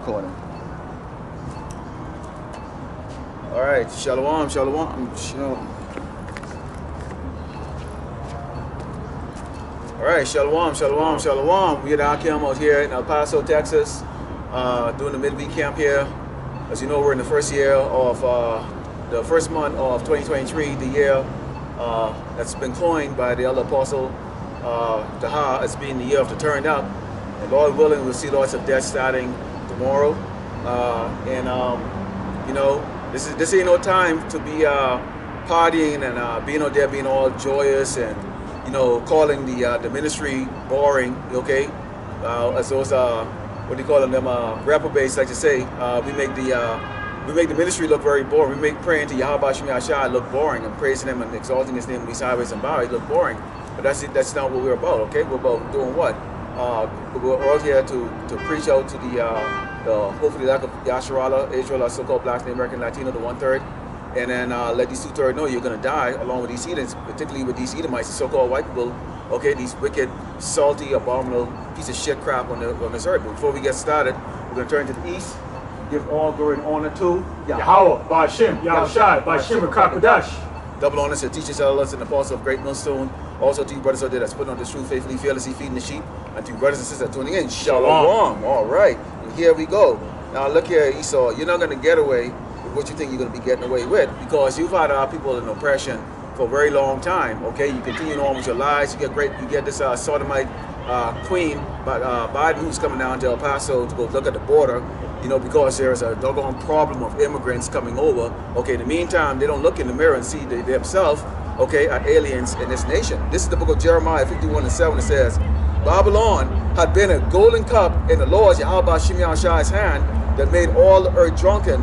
recording. All right, shalom, shalom, shalom. All right, shalom, shalom, shalom. We at our camp out here in El Paso, Texas, doing the midweek camp here. As you know, we're in the first year of the first month of 2023, the year that's been coined by the elder apostle Daha as being the year of the turned up. And Lord willing, we'll see lots of death starting tomorrow. You know, this ain't no time to be partying and being out there, being all joyous and, you know, calling the ministry boring. Okay, as those what do you call them? Reprobates like to say. We make the ministry look very boring. We make praying to Yahweh Shem Yahshua look boring, and praising Him and exalting His name in these highways and byways look boring. But that's not what we're about. Okay, we're about doing what? We're out here to preach out to the hopefully lack of Yasharala, Israel, so-called blacks, the American Latino, the 1/3, and then let these 2/3 know you're going to die along with these heathens, particularly with these Edomites, the so-called white people. Okay, these wicked, salty, abominable piece of shit crap on this earth. But before we get started, we're going to turn to the east, give all glory and honor to Yahweh, Ba'Shem, Yahushai, Ba'Shem, Rakakadash. Double honors to teachers, elders, and apostles of Great Millstone. Also to you brothers out there that's putting on this truth faithfully, fearlessly, feeding the sheep. And to you brothers and sisters tuning in, shalom. All right, and here we go. Now look here, Esau, you're not going to get away with what you think you're going to be getting away with, because you've had our people in oppression for a very long time. Okay, you continue on with your lies. You get this sodomite queen, Biden, who's coming down to El Paso to go look at the border. You know, because there's a doggone problem of immigrants coming over. Okay, in the meantime, they don't look in the mirror and see themselves, okay, are aliens in this nation. This is the book of Jeremiah 51:7. It says, Babylon had been a golden cup in the Lord's Yahweh Shem Yahshua's hand that made all the earth drunken.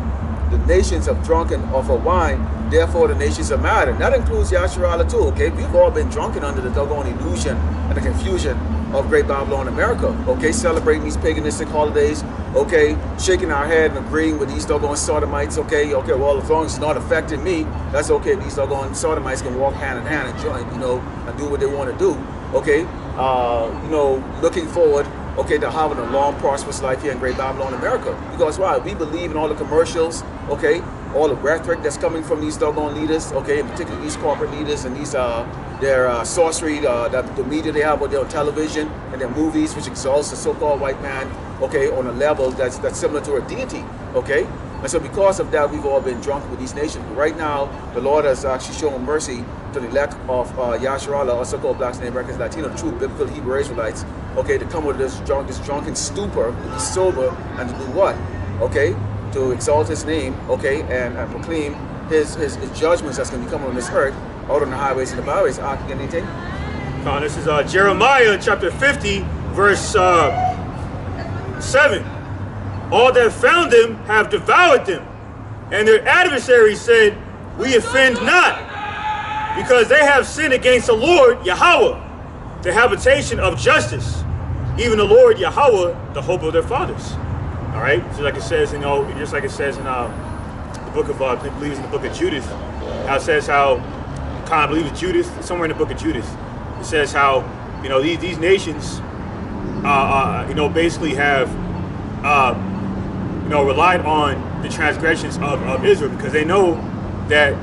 The nations have drunken of her wine, therefore the nations are mad. And that includes Yasharala too, okay? We've all been drunken under the doggone illusion and the confusion of Great Babylon America, okay? Celebrating these paganistic holidays, okay? Shaking our head and agreeing with these doggone sodomites, okay? Okay, well, as long as it's not affecting me, that's okay. These doggone sodomites can walk hand in hand and join, you know, and do what they want to do, okay? You know, looking forward, okay, to having a long, prosperous life here in Great Babylon America. Because why? We believe in all the commercials, okay? All the rhetoric that's coming from these doggone leaders, okay? In particular, these corporate leaders and these, their sorcery, the media they have on their television and their movies, which exalts the so-called white man, okay, on a level that's similar to a deity, okay? And so because of that, we've all been drunk with these nations. But right now, the Lord has actually shown mercy to the elect of Yasharala, or so-called blacks and Americans, Latino, true biblical Hebrew Israelites, okay, to come with this drunken stupor, to be sober, and to do what? Okay, to exalt His name, okay, and proclaim his judgments that's going to be coming on this earth, out on the highways and the byways. Anything? This is Jeremiah chapter 50, verse 7. All that found them have devoured them, and their adversaries said, we offend not, because they have sinned against the Lord Yahweh, the habitation of justice, even the Lord Yahweh, the hope of their fathers. All right, so like it says, you know, just like it says in the book of, I believe it's in the book of Judith, how it says how, I believe it's Judith, somewhere in the book of Judith, it says how, you know, these nations, you know, basically have, you know, relied on the transgressions of Israel, because they know that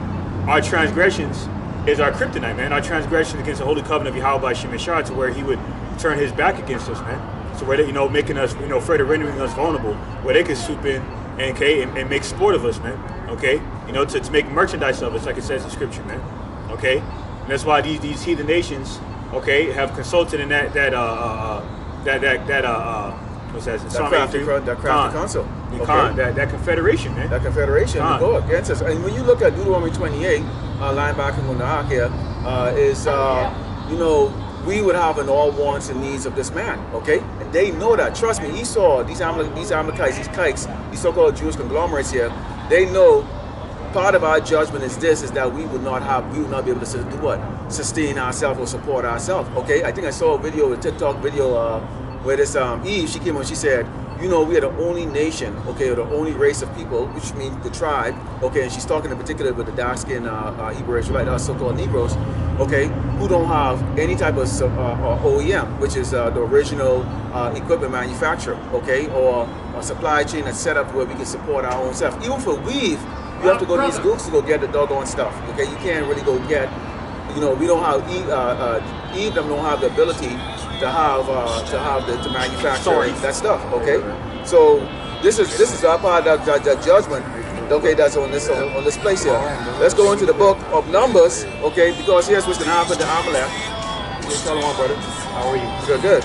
our transgressions is our kryptonite, man. Our transgression against the holy covenant of Yahweh by Shem Yahshua, to where He would turn His back against us, man. So where they, you know, making us, you know, afraid of rendering us vulnerable, where they could swoop in and make sport of us, man. Okay, you know, to make merchandise of us, like it says in Scripture, man. Okay, and that's why these heathen nations, okay, have consulted in that what's that? That crafty council. Okay. That confederation, man. That confederation to go against us. And when you look at Deuteronomy 28, line back in the ark here, is you know, we would have in all wants and needs of this man, okay? And they know that. Trust me, Esau, these Amalekites, these kikes, these so-called Jewish conglomerates here, they know part of our judgment is that we would not be able to do what? Sustain ourselves or support ourselves, okay? I think I saw a TikTok video, where this Eve, she came on, she said, you know, we are the only nation, okay, or the only race of people, which means the tribe, okay, and she's talking in particular with the dark-skinned Hebrew Israelite, us so-called Negroes, okay, who don't have any type of OEM, which is the original equipment manufacturer, okay, or a supply chain that's set up where we can support our own stuff. Even for weave, you have to go to these groups to go get the doggone stuff, okay? You can't really go get, you know, we don't have, Eve them don't have the ability to manufacture that stuff, okay? So this is our part of the judgment, okay, that's on this place here. Let's go into the book of Numbers, okay, because here's what's gonna happen to Amalek. Tell him, brother. How are you? Good.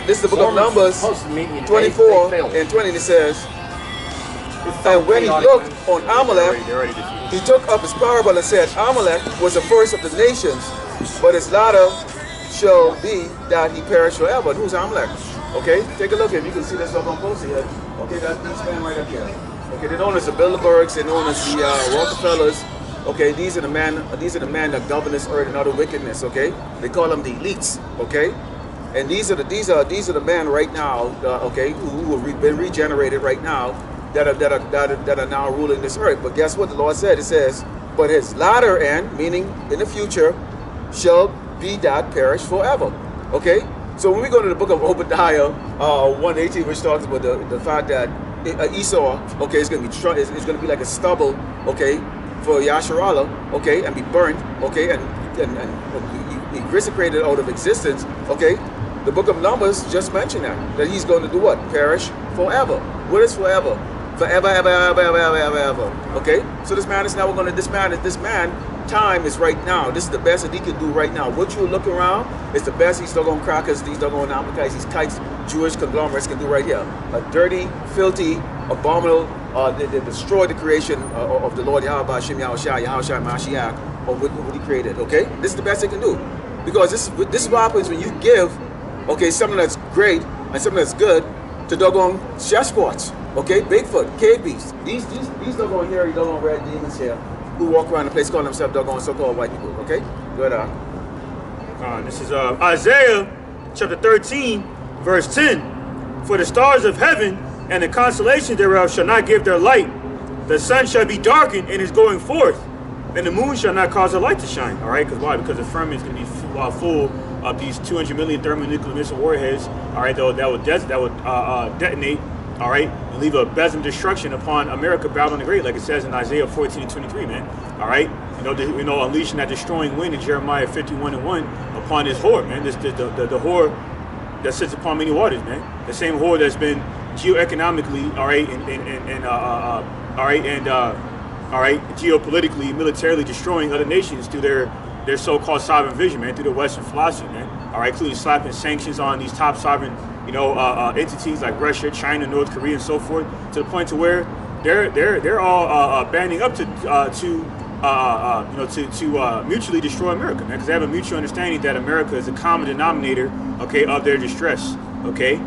This is the book of Numbers 24 and 20, and it says, and when he looked on Amalek, he took up his parable and said, Amalek was the first of the nations, but his latter shall be that he perish forever. And who's Amalek? Okay, take a look at it. You can see this up on post here. Okay, that's this man right up here. Okay, they're known as the Bilderbergs, they're known as the Rockefellers. Okay, these are the men that govern this earth and other wickedness. Okay, they call them the elites. Okay, and these are the men right now. Okay, who have been regenerated right now. That are now ruling this earth. But guess what the Lord said? It says, but his latter end, meaning in the future, shall be that perish forever. Okay? So when we go to the book of Obadiah 1:18, which talks about the fact that Esau, okay, it's gonna be like a stubble, okay, for Yasharallah, okay, and be burnt, okay, and be desecrated out of existence, okay. The book of Numbers just mentioned that he's going to do what? Perish forever. What is forever? Forever, ever. Okay? So this man is now going to, this man, time is right now. This is the best that he can do right now. What you look around is the best these doggone crackers, these doggone applicants, these kites, Jewish conglomerates can do right here. A dirty, filthy, abominable, they destroyed the creation of the Lord Yahweh Hashem Yahushua Mashiach, or what he created. Okay? This is the best they can do. Because this is what happens when you give, okay, something that's great and something that's good to doggone Sasquatch, okay, Bigfoot, cave beasts. These doggone hairy, doggone red demons here who walk around the place calling themselves doggone so-called white people, okay? Good. This is Isaiah chapter 13, verse 10. For the stars of heaven and the constellations thereof shall not give their light. The sun shall be darkened in his going forth, and the moon shall not cause a light to shine. All right, because why? Because the firmament is going to be full of these 200 million thermonuclear missile warheads. All right, that would detonate. All right, and leave a besom destruction upon America, Babylon the Great, like it says in Isaiah 14 and 23, man. All right, unleashing that destroying wind in Jeremiah 51:1 upon this whore, man. The whore that sits upon many waters, man. The same whore that's been geoeconomically, all right, geopolitically, militarily destroying other nations through their so-called sovereign vision, man, through the Western philosophy, man. All right, including slapping sanctions on these top sovereign, entities like Russia, China, North Korea, and so forth, to the point to where they're all banding up to mutually destroy America, man, because they have a mutual understanding that America is a common denominator, okay, of their distress, okay.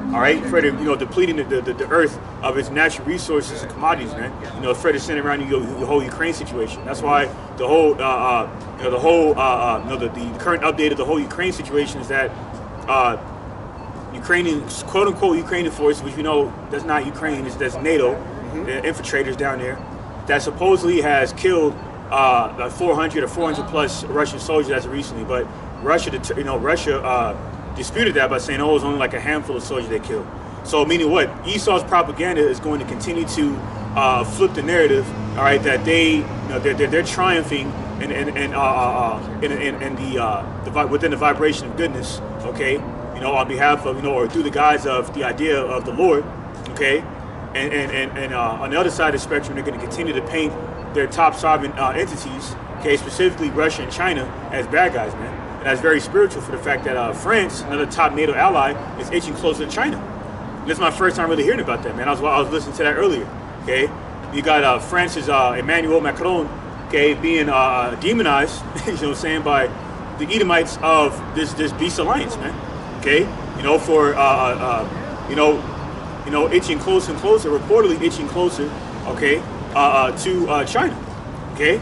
All right, further, depleting the earth of its natural resources and commodities, man. Further centering around the whole Ukraine situation. That's why the current update of the whole Ukraine situation is that Ukrainian, quote unquote, Ukrainian force, which we know that's not Ukraine, that's NATO, infiltrators down there, that supposedly has killed like 400 or 400 plus Russian soldiers as of recently, but Russia disputed that by saying, it was only like a handful of soldiers they killed. So meaning what? Esau's propaganda is going to continue to flip the narrative, all right, that they're triumphing within the vibration of goodness, okay, on behalf of, or through the guise of the idea of the Lord, okay, and on the other side of the spectrum, they're going to continue to paint their top sovereign entities, okay, specifically Russia and China, as bad guys, man. And that's very spiritual for the fact that France, another top NATO ally, is inching closer to China. And this is my first time really hearing about that, man. I was listening to that earlier, okay? You got France's Emmanuel Macron, okay, being demonized, you know what I'm saying, by the Edomites of this beast alliance, man, okay? For itching closer and closer, reportedly itching closer, okay, to China, okay?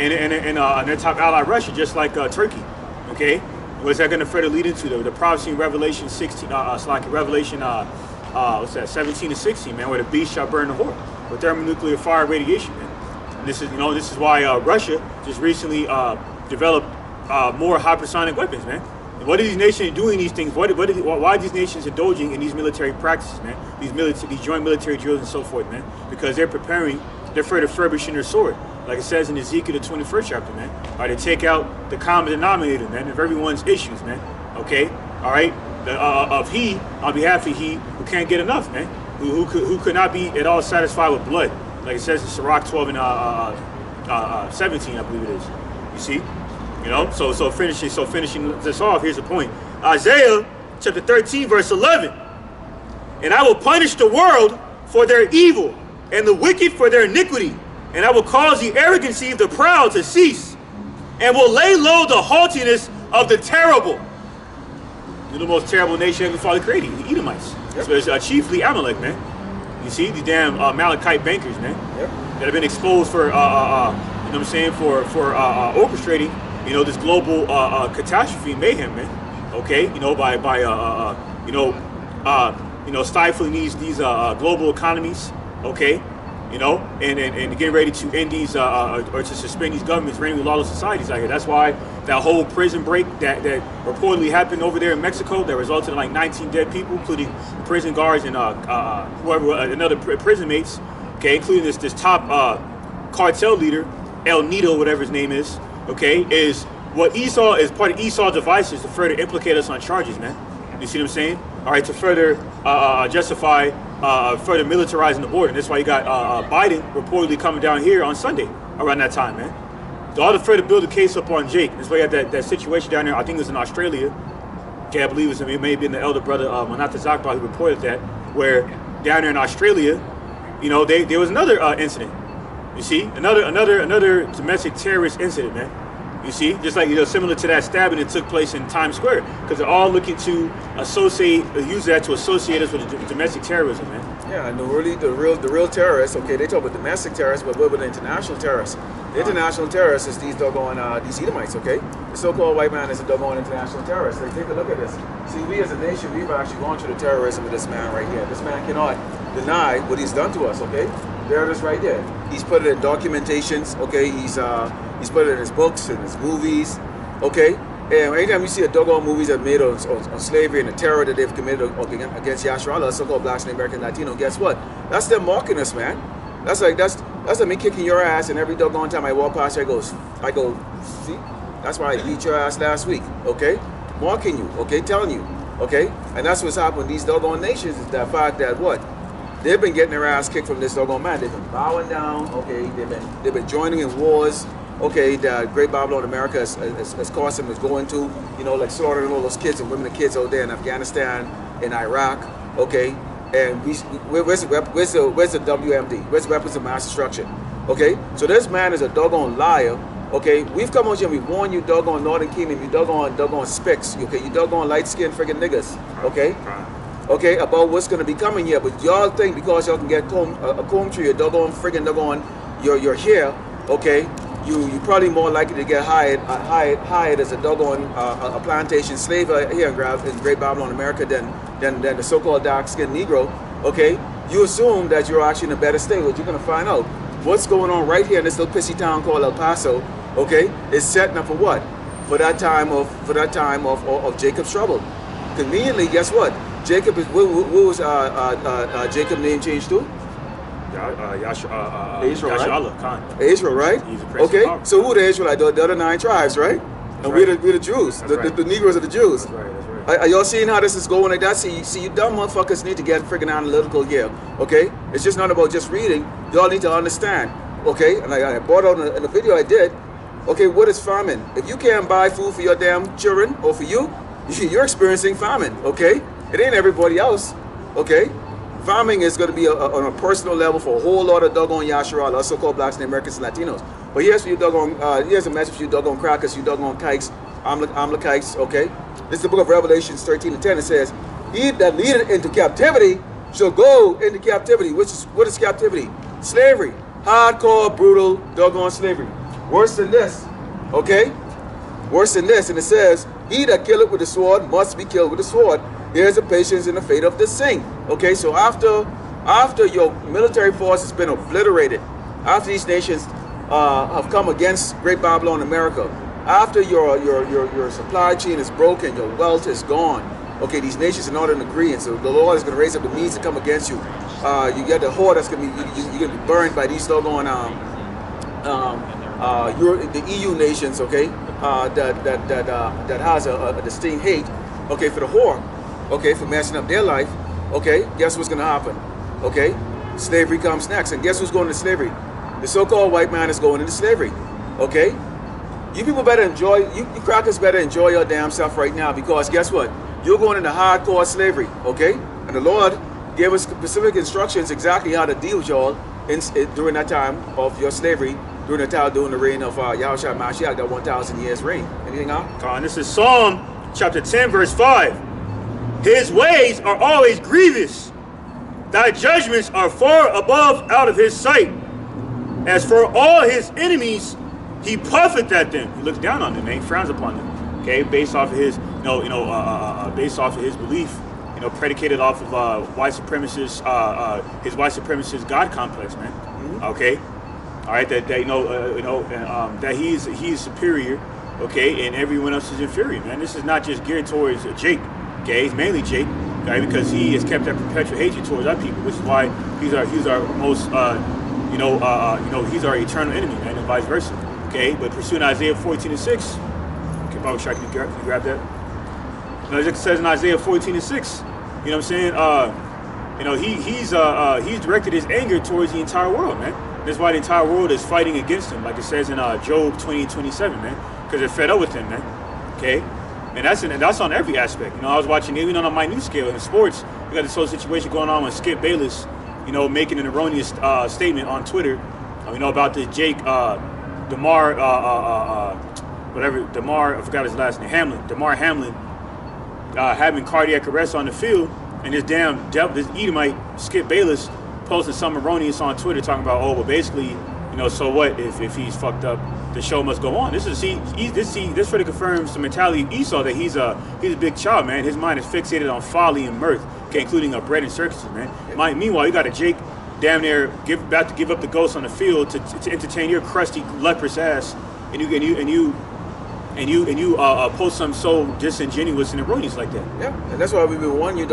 And their top ally, Russia, just like Turkey. Okay, What's that going to further lead into? The prophecy in Revelation 16, Revelation, what's that, 17 to 16, man, where the beast shall burn the whore with thermonuclear fire radiation, man. And this is why Russia just recently developed more hypersonic weapons, man. And what are these nations doing these things? Why are these nations indulging in these military practices, man? These joint military drills and so forth, man. Because they're further furbishing their sword. Like it says in Ezekiel, the 21st chapter, man. All right, to take out the common denominator, man, of everyone's issues, man. Okay, all right, on behalf of he who can't get enough, man. Who could not be at all satisfied with blood. Like it says in Sirach 12 and 17, I believe it is. You see? You know, so finishing this off, here's the point. Isaiah chapter 13, verse 11. And I will punish the world for their evil, and the wicked for their iniquity. And I will cause the arrogancy of the proud to cease, and will lay low the haughtiness of the terrible. You're the most terrible nation ever Father created, the Edomites. Yep. So it's chiefly Amalek, man. You see, these damn Amalekite bankers, man, yep, that have been exposed for, you know what I'm saying, for orchestrating, you know, this global catastrophe and mayhem, man. Okay, you know, by stifling these global economies. Okay. You know, and getting ready to end these or to suspend these governments reigning with lawless societies out here. That's why that whole prison break that reportedly happened over there in Mexico that resulted in like 19 dead people, including prison guards and another prison mates. Okay, including this top cartel leader, El Nido, whatever his name is. Okay, is what Esau is part of Esau's devices to further implicate us on charges, man. You see what I'm saying? All right, to further justify further militarizing the border. And that's why you got Biden reportedly coming down here on Sunday around that time, man. All to further build a case up on Jake. That's why you got that situation down there. I think it was in Australia. Okay, I believe it may have been the elder brother Manata Zakba who reported that, where down there in Australia, you know, there was another incident. You see, another domestic terrorist incident, man. You see, just like, you know, similar to that stabbing that took place in Times Square, because they're all looking to use that to associate us with domestic terrorism, man. Yeah, and the real terrorists. Okay, they talk about domestic terrorists, but what about the international terrorists? The international terrorists is these doggone these Edomites. Okay, the so-called white man is a doggone international terrorist. Like, take a look at this. See, we as a nation, we've actually gone through the terrorism of this man right here. This man cannot deny what he's done to us. Okay, there it is right there. He's put it in documentations. Okay, he's put it in his books and his movies. Okay, and anytime you see a doggone movies that made on slavery and the terror that they've committed against Yasharala, so-called blacks and American Latino, guess what? That's them mocking us, man. That's like me kicking your ass, and every doggone time I walk past, I go, see? That's why I beat your ass last week. Okay, mocking you. Okay, telling you. Okay, and that's what's happened with these doggone nations, is that fact that what? They've been getting their ass kicked from this doggone man. They've been bowing down. Okay, they've been joining in wars. Okay, the Great Babylon America has caused them is going to, you know, like slaughtering all those kids and women and kids out there in Afghanistan, in Iraq. Okay, and where's the WMD? Where's the weapons of mass destruction? Okay, so this man is a doggone liar. Okay, we've come out here and we warn you, doggone Northern Kingdom, you doggone spicks. Okay, you doggone light-skinned friggin' niggas. Okay. Okay, about what's gonna be coming here, but y'all think because y'all can get a comb through your doggone friggin' your hair, okay, you probably more likely to get hired as a doggone a plantation slave here in Great Babylon, America, than the so-called dark-skinned Negro. Okay, you assume that you're actually in a better state, but you're gonna find out what's going on right here in this little pissy town called El Paso. Okay, is setting up for what? For that time of Jacob's trouble. Conveniently, guess what? Jacob is what was Jacob's name changed to? Israel, right? Israel, right? Okay, so who the Israelites? The other 9 tribes, right? And we're the Jews, the Negroes are the Jews. That's right. Are y'all seeing how this is going like that? See, you dumb motherfuckers need to get friggin' analytical here, okay? It's just not about just reading. Y'all need to understand, okay? And I brought out in the video I did, okay, what is famine? If you can't buy food for your damn children or for you, you're experiencing famine, okay? It ain't everybody else, okay? Farming is going to be on a personal level for a whole lot of doggone Yasharala, so-called blacks and Americans and Latinos. But here's for you doggone, here's a message for you doggone crackers, you doggone kikes, Amalekites, okay? This is the book of Revelations 13 and 10. It says, he that leadeth into captivity shall go into captivity. What is captivity? Slavery. Hardcore, brutal, doggone slavery. Worse than this, okay? Worse than this. And it says, He that killeth with the sword must be killed with the sword. Here's the patience and the fate of the saint. Okay, so after your military force has been obliterated, after these nations have come against Great Babylon America, after your supply chain is broken, your wealth is gone. Okay, these nations are not in agreement, so the Lord is going to raise up the means to come against you. You get the horde that's going to be, you're going to be burned by these doggone the EU nations, okay, that has a distinct hate, okay, for the whore, okay, for messing up their life. Okay, guess what's going to happen? Okay, slavery comes next, and guess who's going into slavery? The so-called white man is going into slavery. Okay, you people better enjoy, you crackers better enjoy your damn self right now, because guess what? You're going into hardcore slavery. Okay, and the Lord gave us specific instructions exactly how to deal with y'all during that time of your slavery, during the reign of Yahushua Mashiach, that 1,000 years reign. Anything else? This is Psalm chapter 10, verse 5. His ways are always grievous. Thy judgments are far above out of his sight. As for all his enemies, he puffeth at them. He looks down on them, and he frowns upon them. Okay, based off of his, based off of his belief, predicated off of white supremacist, his white supremacist God complex, man. Mm-hmm. Okay, all right, that he's superior, okay, and everyone else is inferior, man. This is not just geared towards Jake, okay? It's mainly Jake, okay, because he has kept that perpetual hatred towards our people, which is why he's our most, he's our eternal enemy, man, and vice versa, okay? But pursuing Isaiah 14:6, okay, Bible Shark, can you grab that? It says in Isaiah 14:6, you know what I'm saying? He's directed his anger towards the entire world, man. That's why the entire world is fighting against him, like it says in Job 20:27, man, because they're fed up with him, man. Okay, and that's on every aspect. I was watching, even on a minute scale in sports, we got this whole situation going on with Skip Bayless, making an erroneous statement on Twitter, about this Jake Damar, I forgot his last name, Damar Hamlin, having cardiac arrest on the field, and this this edomite Skip Bayless posting some erroneous on Twitter talking about, oh, well, basically, so what if he's fucked up? The show must go on. This further confirms the mentality of Esau, that he's a big child, man. His mind is fixated on folly and mirth, okay, including bread and circuses, man. Meanwhile, you got a Jake damn near about to give up the ghost on the field to entertain your crusty leprous ass, and you post something so disingenuous and erroneous like that. Yeah, and that's why we've been warning you,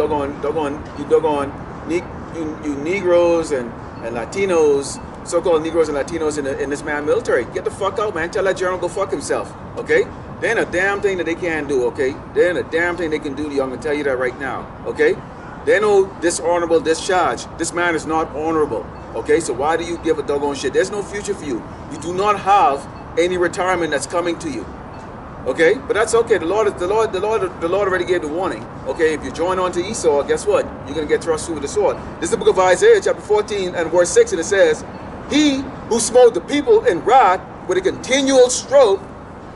you Negroes and Latinos, so-called Negroes and Latinos in this man military. Get the fuck out, man. Tell that general go fuck himself, okay? There ain't a damn thing that they can't do, okay? There ain't a damn thing they can do to you. I'm gonna tell you that right now, okay? They no dishonorable discharge. This man is not honorable, okay? So why do you give a doggone shit? There's no future for you. You do not have any retirement that's coming to you. Okay, but that's okay. The Lord already gave the warning. Okay, if you join on to Esau, guess what? You're gonna get thrust through with the sword. This is the book of Isaiah, chapter 14 and verse 6, and it says, "He who smote the people in wrath with a continual stroke,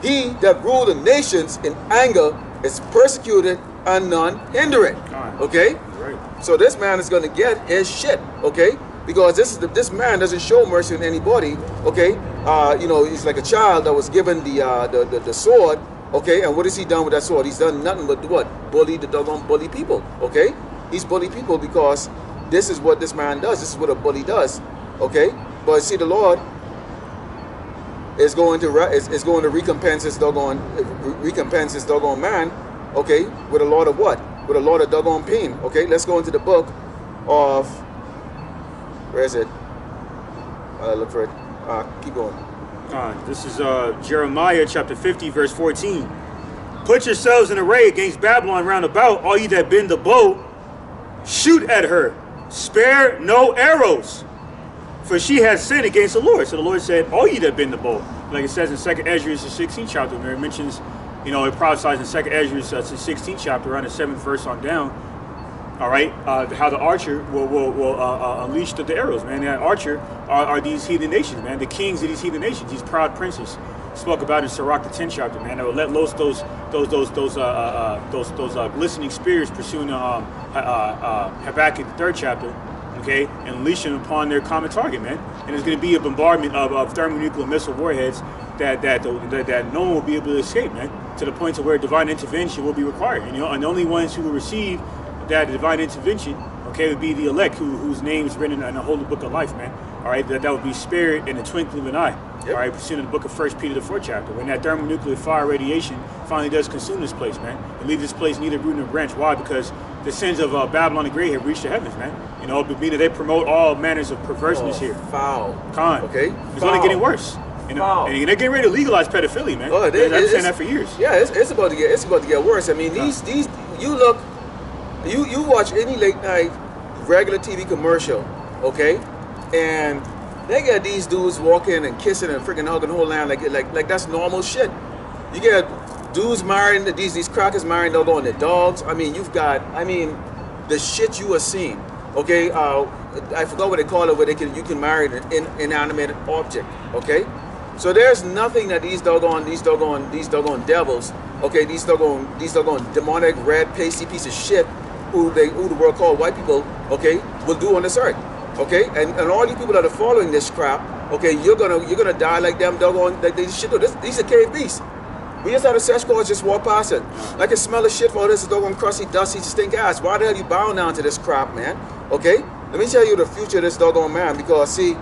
he that ruled the nations in anger, is persecuted and none hinder it." Okay, right. So this man is gonna get his shit. Okay, because this man doesn't show mercy on anybody. Okay. He's like a child that was given the sword, okay, and what has he done with that sword? He's done nothing but what? Bully people, okay? He's bully people because this is what this man does. This is what a bully does, okay? But see, the Lord is going to recompense this doggone man, okay, with a lot of what? With a lot of doggone pain, okay? Let's go into the book of, where is it? Look for it. Keep going. This is Jeremiah chapter 50, verse 14. Put yourselves in array against Babylon round about, all ye that bend the bow. Shoot at her. Spare no arrows. For she has sinned against the Lord. So the Lord said, all ye that bend the bow. Like it says in 2nd Ezra, the 16th chapter, where it mentions, it prophesies in 2nd Ezra, the 16th chapter, around the 7th verse on down. All right, how the archer will unleash the arrows, man. That archer are these heathen nations, man. The kings of these heathen nations, these proud princes, spoke about in Sirach the 10th chapter, man. That will let loose those glistening spears pursuing Habakkuk the 3rd chapter, okay, and unleash them upon their common target, man. And there's going to be a bombardment of thermonuclear missile warheads that no one will be able to escape, man, to the point to where divine intervention will be required. And, and the only ones who will receive that divine intervention, okay, would be the elect, whose name is written in the holy book of life, man. All right, that would be spared in the twinkling of an eye. Yep. All right, pursuant to the book of 1 Peter, the 4th chapter, when that thermonuclear fire radiation finally does consume this place, man, and leave this place neither root nor branch. Why? Because the sins of Babylon the Great have reached the heavens, man. Meaning they promote all manners of perverseness here. Foul. Con. Okay. It's only getting worse. And they're getting ready to legalize pedophilia, man. I've been saying that for years. Yeah, it's about to get worse. I mean, these you watch any late night regular TV commercial, okay, and they get these dudes walking and kissing and freaking hugging the whole land like that's normal shit. You get dudes marrying these crackers marrying their dogs. I mean, the shit you are seeing. Okay, I forgot what they call it, where you can marry an inanimate object. Okay, so there's nothing that these doggone devils, okay, these doggone demonic red pasty piece of shit who the world call white people, okay, will do on this earth. Okay, and all you people that are following this crap, okay, you're gonna die like them doggone like these shit. These are cave beasts. We just had a Sasquatch just walk past it. I can smell the shit for all this doggone crusty, dusty, stink ass. Why the hell you bound down to this crap, man? Okay, let me tell you the future of this doggone man, because see,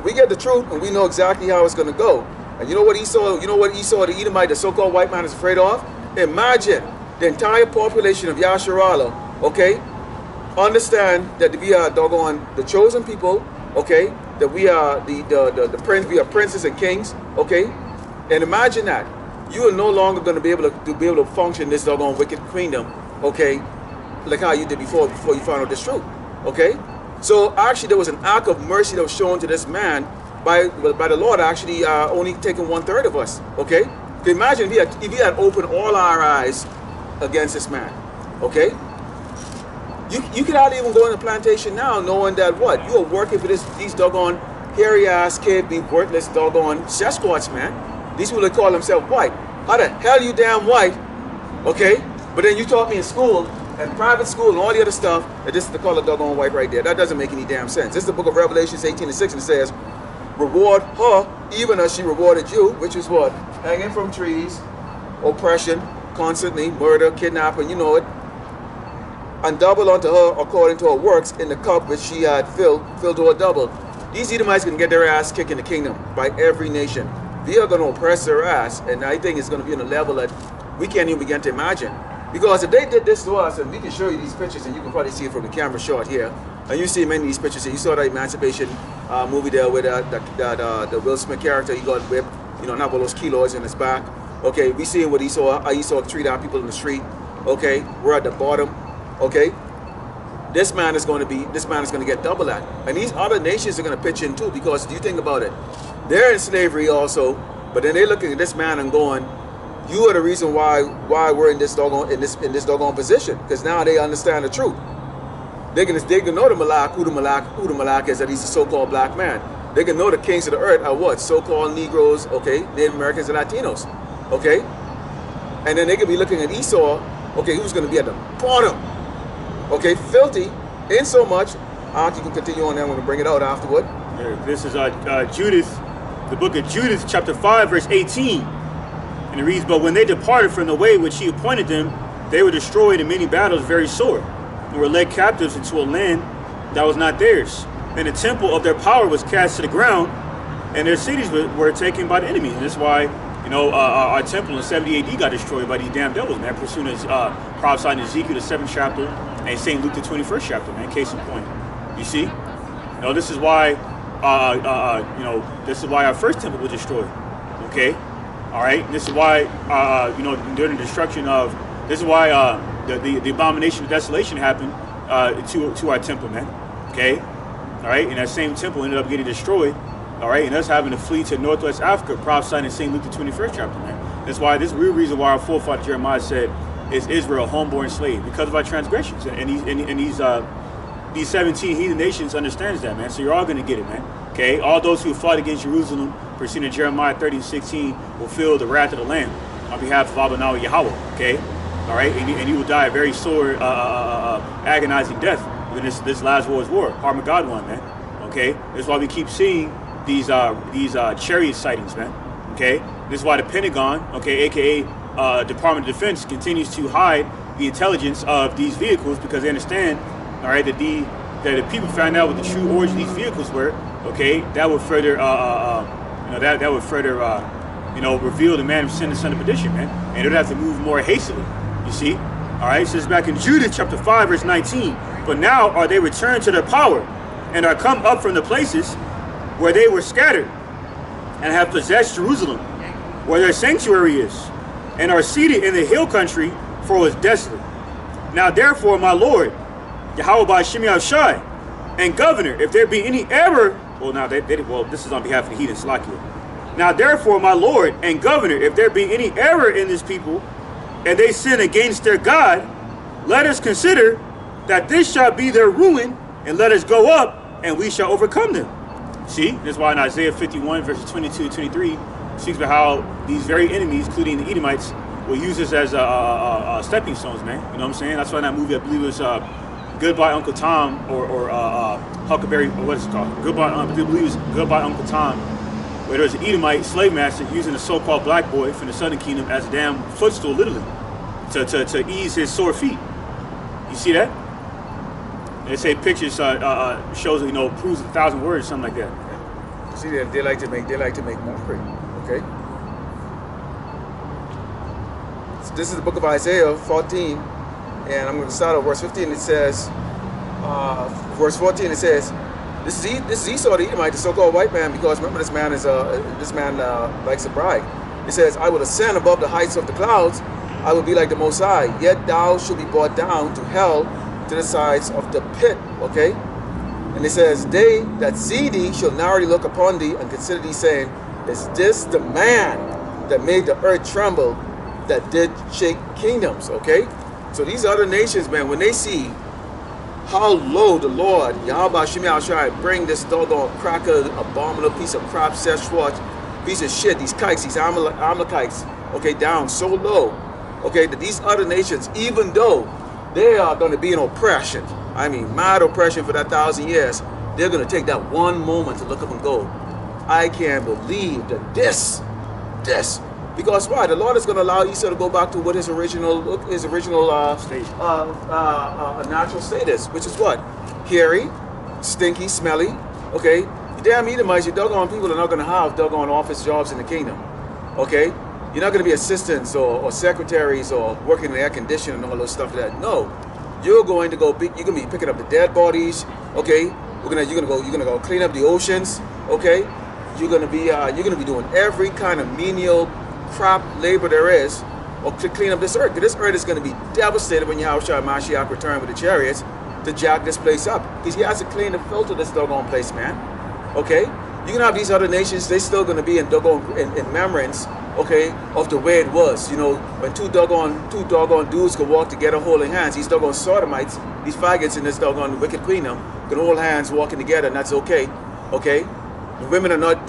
we get the truth and we know exactly how it's gonna go. And you know what Esau, the Edomite, the so-called white man, is afraid of? Imagine the entire population of Yasharala, okay, understand that we are doggone the chosen people, okay, that we are the prince, we are princes and kings, okay, and imagine that you are no longer going to be able to function in this doggone wicked kingdom, okay, like how you did before you found out this truth, okay. So actually there was an act of mercy that was shown to this man by the Lord, actually only taking 1/3 of us, okay. Imagine if he had opened all our eyes against this man, okay. You could not even go on the plantation now knowing that what? You are working for these doggone hairy ass kid, be worthless doggone Sasquatch, man. These people that call themselves white. How the hell you damn white? Okay? But then you taught me in school, and private school and all the other stuff, that this is the color doggone white right there. That doesn't make any damn sense. This is the book of Revelations 18:6, and it says, reward her even as she rewarded you, which is what? Hanging from trees, oppression, constantly, murder, kidnapping, you know it. And double unto her according to her works in the cup which she had filled to her double. These Edomites can get their ass kicked in the kingdom by every nation. We are going to oppress their ass, and I think it's going to be on a level that we can't even begin to imagine. Because if they did this to us, and we can show you these pictures, and you can probably see it from the camera shot here, and you see many of these pictures here. You saw that Emancipation movie there with the Will Smith character. He got whipped, not with those kilos in his back. Okay, we see what how Esau treat our people in the street. Okay, we're at the bottom. Okay, this man is going to get double that, and these other nations are going to pitch in too. Because do you think about it, they're in slavery also, but then they're looking at this man and going, "You are the reason why we're in this doggone position." Because now they understand the truth. They can know who the Malak is, that he's a so-called black man. They can know the kings of the earth are what? So-called Negroes, okay, Native Americans and Latinos, okay, and then they can be looking at Esau, okay, who's going to be at the bottom. Okay, filthy, in so much. You can continue on there when we bring it out afterward. Yeah, this is Judith, the book of Judith, chapter 5, verse 18. And it reads, "But when they departed from the way which he appointed them, they were destroyed in many battles very sore, and were led captives into a land that was not theirs. And the temple of their power was cast to the ground, and their cities were taken by the enemy." And that's why, our temple in 70 AD got destroyed by these damn devils, man. Pursuant as prophesied in Ezekiel, the 7th chapter, and St. Luke, the 21st chapter, man. Case in point. You see? This is why, this is why our first temple was destroyed. Okay? All right? This is why, during the destruction of, this is why the abomination of desolation happened to our temple, man. Okay? All right? And that same temple ended up getting destroyed. All right, and us having to flee to Northwest Africa, prophesied in St. Luke, the 21st chapter, man. That's why this is the real reason why our forefather Jeremiah said, "Is Israel a homeborn slave?" Because of our transgressions. And these 17 heathen nations understands that, man. So you're all going to get it, man. Okay, all those who fought against Jerusalem, pursuant to Jeremiah 30:16, will feel the wrath of the Lamb on behalf of Abba Yahweh. Okay, all right, and you will die a very sore, agonizing death in this last war's war, Armageddon one, man. Okay, that's why we keep seeing these chariot sightings, man. Okay, This is why the Pentagon, okay, aka Department of Defense, continues to hide the intelligence of these vehicles, because they understand, all right, that the people found out what the true origin of these vehicles were. Okay, that would further, that would further, reveal the man who sinned, the son of perdition, man, and it would have to move more hastily. You see, all right. So it's back in Judith chapter 5, verse 19. But now are they returned to their power, and are come up from the places where they were scattered, and have possessed Jerusalem, where their sanctuary is, and are seated in the hill country, for it was desolate. Now therefore, my Lord, Yahweh by Shemi Shai, and governor, if there be any error, this is on behalf of the heathen, Slakia. Now therefore, my Lord and governor, if there be any error in this people, and they sin against their God, let us consider that this shall be their ruin, and let us go up, and we shall overcome them. See, that's why in Isaiah 51, verses 22 to 23, speaks about how these very enemies, including the Edomites, will use this as stepping stones, man. You know what I'm saying? That's why in that movie, I believe it was Goodbye Uncle Tom, or Huckleberry, or what is it called? I believe it was Goodbye Uncle Tom, where there's an Edomite slave master using the so-called black boy from the Southern Kingdom as a damn footstool, literally, to ease his sore feet. You see that? And they say pictures shows, proves 1,000 words, something like that. See, they like to make mockery. Okay. So this is the book of Isaiah 14, and I'm going to start at verse 15. It says, verse 14. It says, this is Esau the Edomite, the so-called white man, because remember this man likes a bride. It says, I will ascend above the heights of the clouds. I will be like the Most High. Yet thou shalt be brought down to hell, to the sides of the pit. Okay. And it says, they that see thee shall narrowly look upon thee and consider thee, saying, is this the man that made the earth tremble, that did shake kingdoms? Okay. So these other nations, man, when they see how low the Lord, Yahweh Shemi Shai, bring this doggone cracker, abominable piece of crap, Seshwat, piece of shit, these kikes, these Amalekites, okay, down so low, okay, that these other nations, even though they are going to be in oppression, I mean, mad oppression for that 1,000 years, they're going to take that one moment to look up and go, I can't believe that this, because why? The Lord is going to allow Esau to go back to what his original state, natural state is, which is what? Hairy, stinky, smelly. Okay, you damn Edomites, you doggone people are not going to have doggone office jobs in the kingdom. Okay, you're not going to be assistants or secretaries or working in the air conditioning and all those stuff like that. No, you're going to be picking up the dead bodies. Okay, you're gonna go clean up the oceans. Okay, you're gonna be doing every kind of menial crap labor there is, or to clean up this earth. This earth is going to be devastated when Yahushua Mashiach return with the chariots to jack this place up, because he has to clean and filter this doggone place, man. Okay, you can have these other nations; they still going to be in remembrance, okay, of the way it was. You know, when two doggone dudes could walk together holding hands. These doggone sodomites, these faggots in this doggone wicked queendom, can hold hands walking together, and that's okay. Okay, the women are not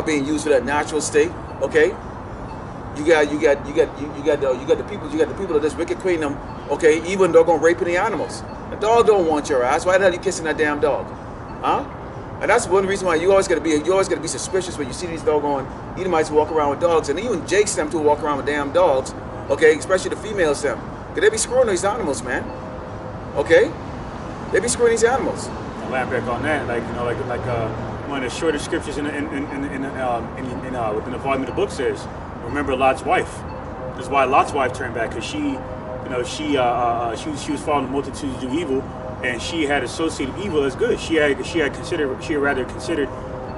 being used for that natural state. Okay, you got the people of this wicked queendom. Okay, even doggone raping the animals. The dog don't want your ass. Why the hell are you kissing that damn dog? Huh? And that's one reason why you always gotta be suspicious when you see these doggone Edomites walk around with dogs, and even Jakes them to walk around with damn dogs. Okay, especially the females them. Cause they be screwing these animals, man. Okay, they be screwing these animals. I'll laugh back on that, one of the shortest scriptures within the volume of the book says, remember Lot's wife. That's why Lot's wife turned back, because she was following the multitudes to do evil, and she had associated evil as good. She had rather considered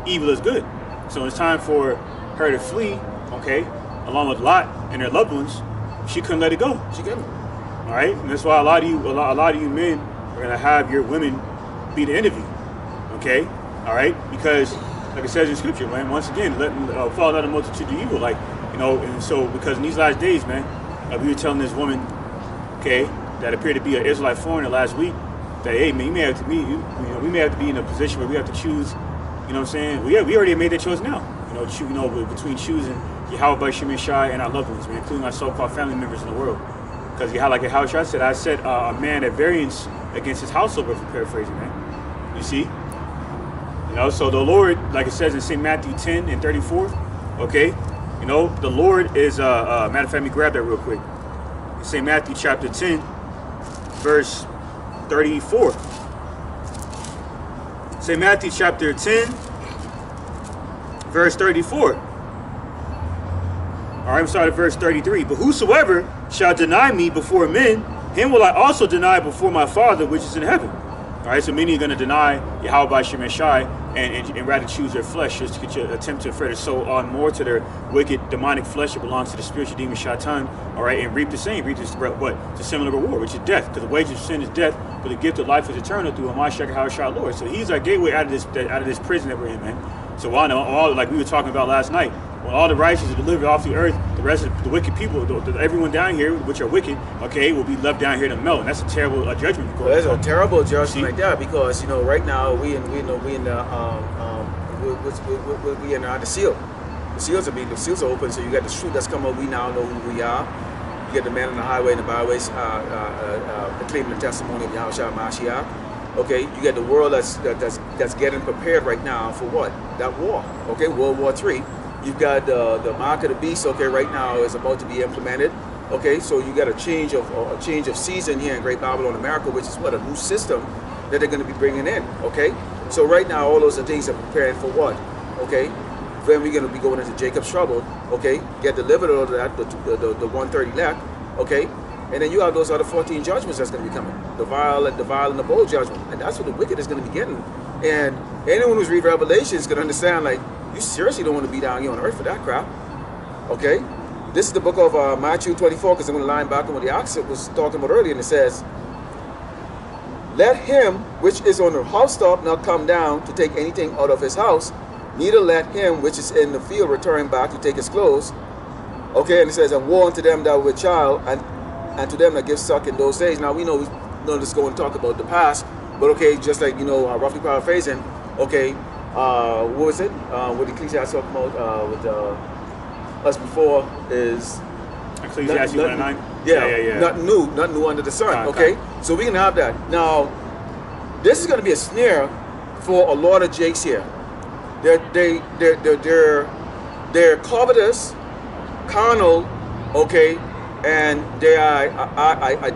evil as good. So it's time for her to flee, okay, along with Lot and their loved ones. She couldn't let it go. She couldn't. All right, and that's why a lot of you men are gonna have your women be the enemy. Okay. All right, because like it says in scripture, man, once again, follow not a multitude of evil, and so because in these last days, man, we were telling this woman, okay, that appeared to be an Israelite foreigner last week, that hey, man, we may have to be in a position where we have to choose, you know what I'm saying? We already made that choice now, between choosing Yahweh by Shemi Shai and our loved ones, man, including our so-called family members in the world, because like Yahushua said, I set a man at variance against his household, for paraphrasing, man. You see. So the Lord, like it says in St. Matthew 10 and 34, okay, You know, the Lord is, matter of fact, let me grab that real quick. St. Matthew chapter 10, verse 34. St. Matthew chapter 10, verse 34. All right, I'm starting at verse 33. But whosoever shall deny me before men, him will I also deny before my Father which is in heaven. All right, so many are going to deny Yahweh by Shem and Shai and rather choose their flesh, just to attempt to further sow on more to their wicked demonic flesh that belongs to the spiritual demon Shaitan, all right, and reap the same, reap this, what? The similar reward, which is death, because the wages of sin is death, but the gift of life is eternal through Amashek Hawashai Lord. So he's our gateway out of this prison that we're in, man. So all like we were talking about last night, when all the righteous are delivered off the earth, the rest of the wicked people, everyone down here, which are wicked, okay, will be left down here to melt. And that's a terrible judgment. Well, that's a terrible judgment like that, because right now we in the seal. The seals are open, so you got the truth that's come up. We now know who we are. You get the man on the highway and the byways claiming the testimony of Yahushua Mashiach. Okay, you get the world that's getting prepared right now for what? That war. Okay, World War III. You've got the mark of the beast. Okay, right now is about to be implemented. Okay, so you got a change of season here in Great Babylon, America, which is what, a new system that they're going to be bringing in. Okay, so right now all those are things are preparing for what? Okay, then we're going to be going into Jacob's trouble. Okay, get delivered out of that, the 130 left. Okay, and then you have those other 14 judgments that's going to be coming, the vile and the bold judgment, and that's what the wicked is going to be getting. And anyone who's read Revelation is going to understand, like, you seriously don't want to be down here on earth for that crap. Okay, this is the book of Matthew 24, because I'm going to line back on what the ox was talking about earlier, and it says, let him which is on the housetop not come down to take anything out of his house, neither let him which is in the field return back to take his clothes. Okay, and it says, and woe unto them that were with child, and to them that give suck in those days. Now we know this going to talk about the past, but okay, just like, roughly paraphrasing, okay, what was it? What Ecclesiastes talking about with us before is Ecclesiastes 1:9. Yeah. Not new under the sun. Okay, so we can have that. Now, this is going to be a snare for a lot of jakes here. They're covetous, carnal, okay, and they are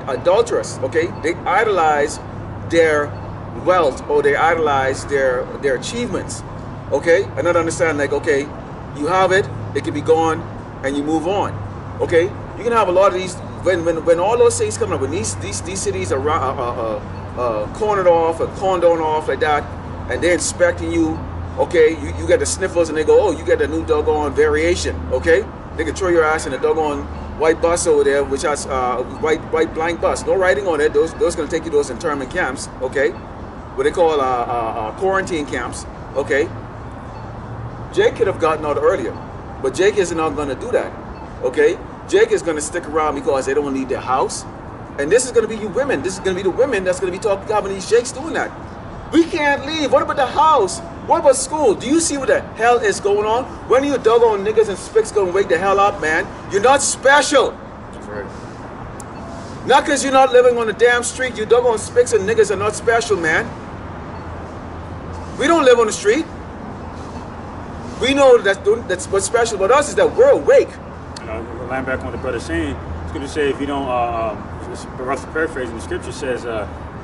adulterous. Okay, they idolize their wealth, or they idolize their achievements. Okay, and not understand, like, okay, you have it can be gone, and you move on. Okay, you can have a lot of these when all those things come up, when these cities are cornered off or condoned off like that, and they're inspecting you. Okay, you get the sniffles, and they go, oh, you get the new doggone variation. Okay, they can throw your ass in a doggone white bus over there, which has white blank bus, no writing on it. Those going to take you to those internment camps. Okay, what they call quarantine camps. Okay, Jake could have gotten out earlier, but Jake is not going to do that. Okay, Jake is going to stick around because they don't need their house, and this is going to be you women. This is going to be the women that's going to be having these Jakes doing that. We can't leave. What about the house? What about school? Do you see what the hell is going on? When are you doggone niggas and spicks going to wake the hell up, man? You're not special. That's right. Not because you're not living on the damn street. You doggone spicks and niggas are not special, man. We don't live on the street. We know that's what's special about us is that we're awake. Line back on what the brother's saying. It's going to say, if you don't, roughly paraphrasing, the scripture says,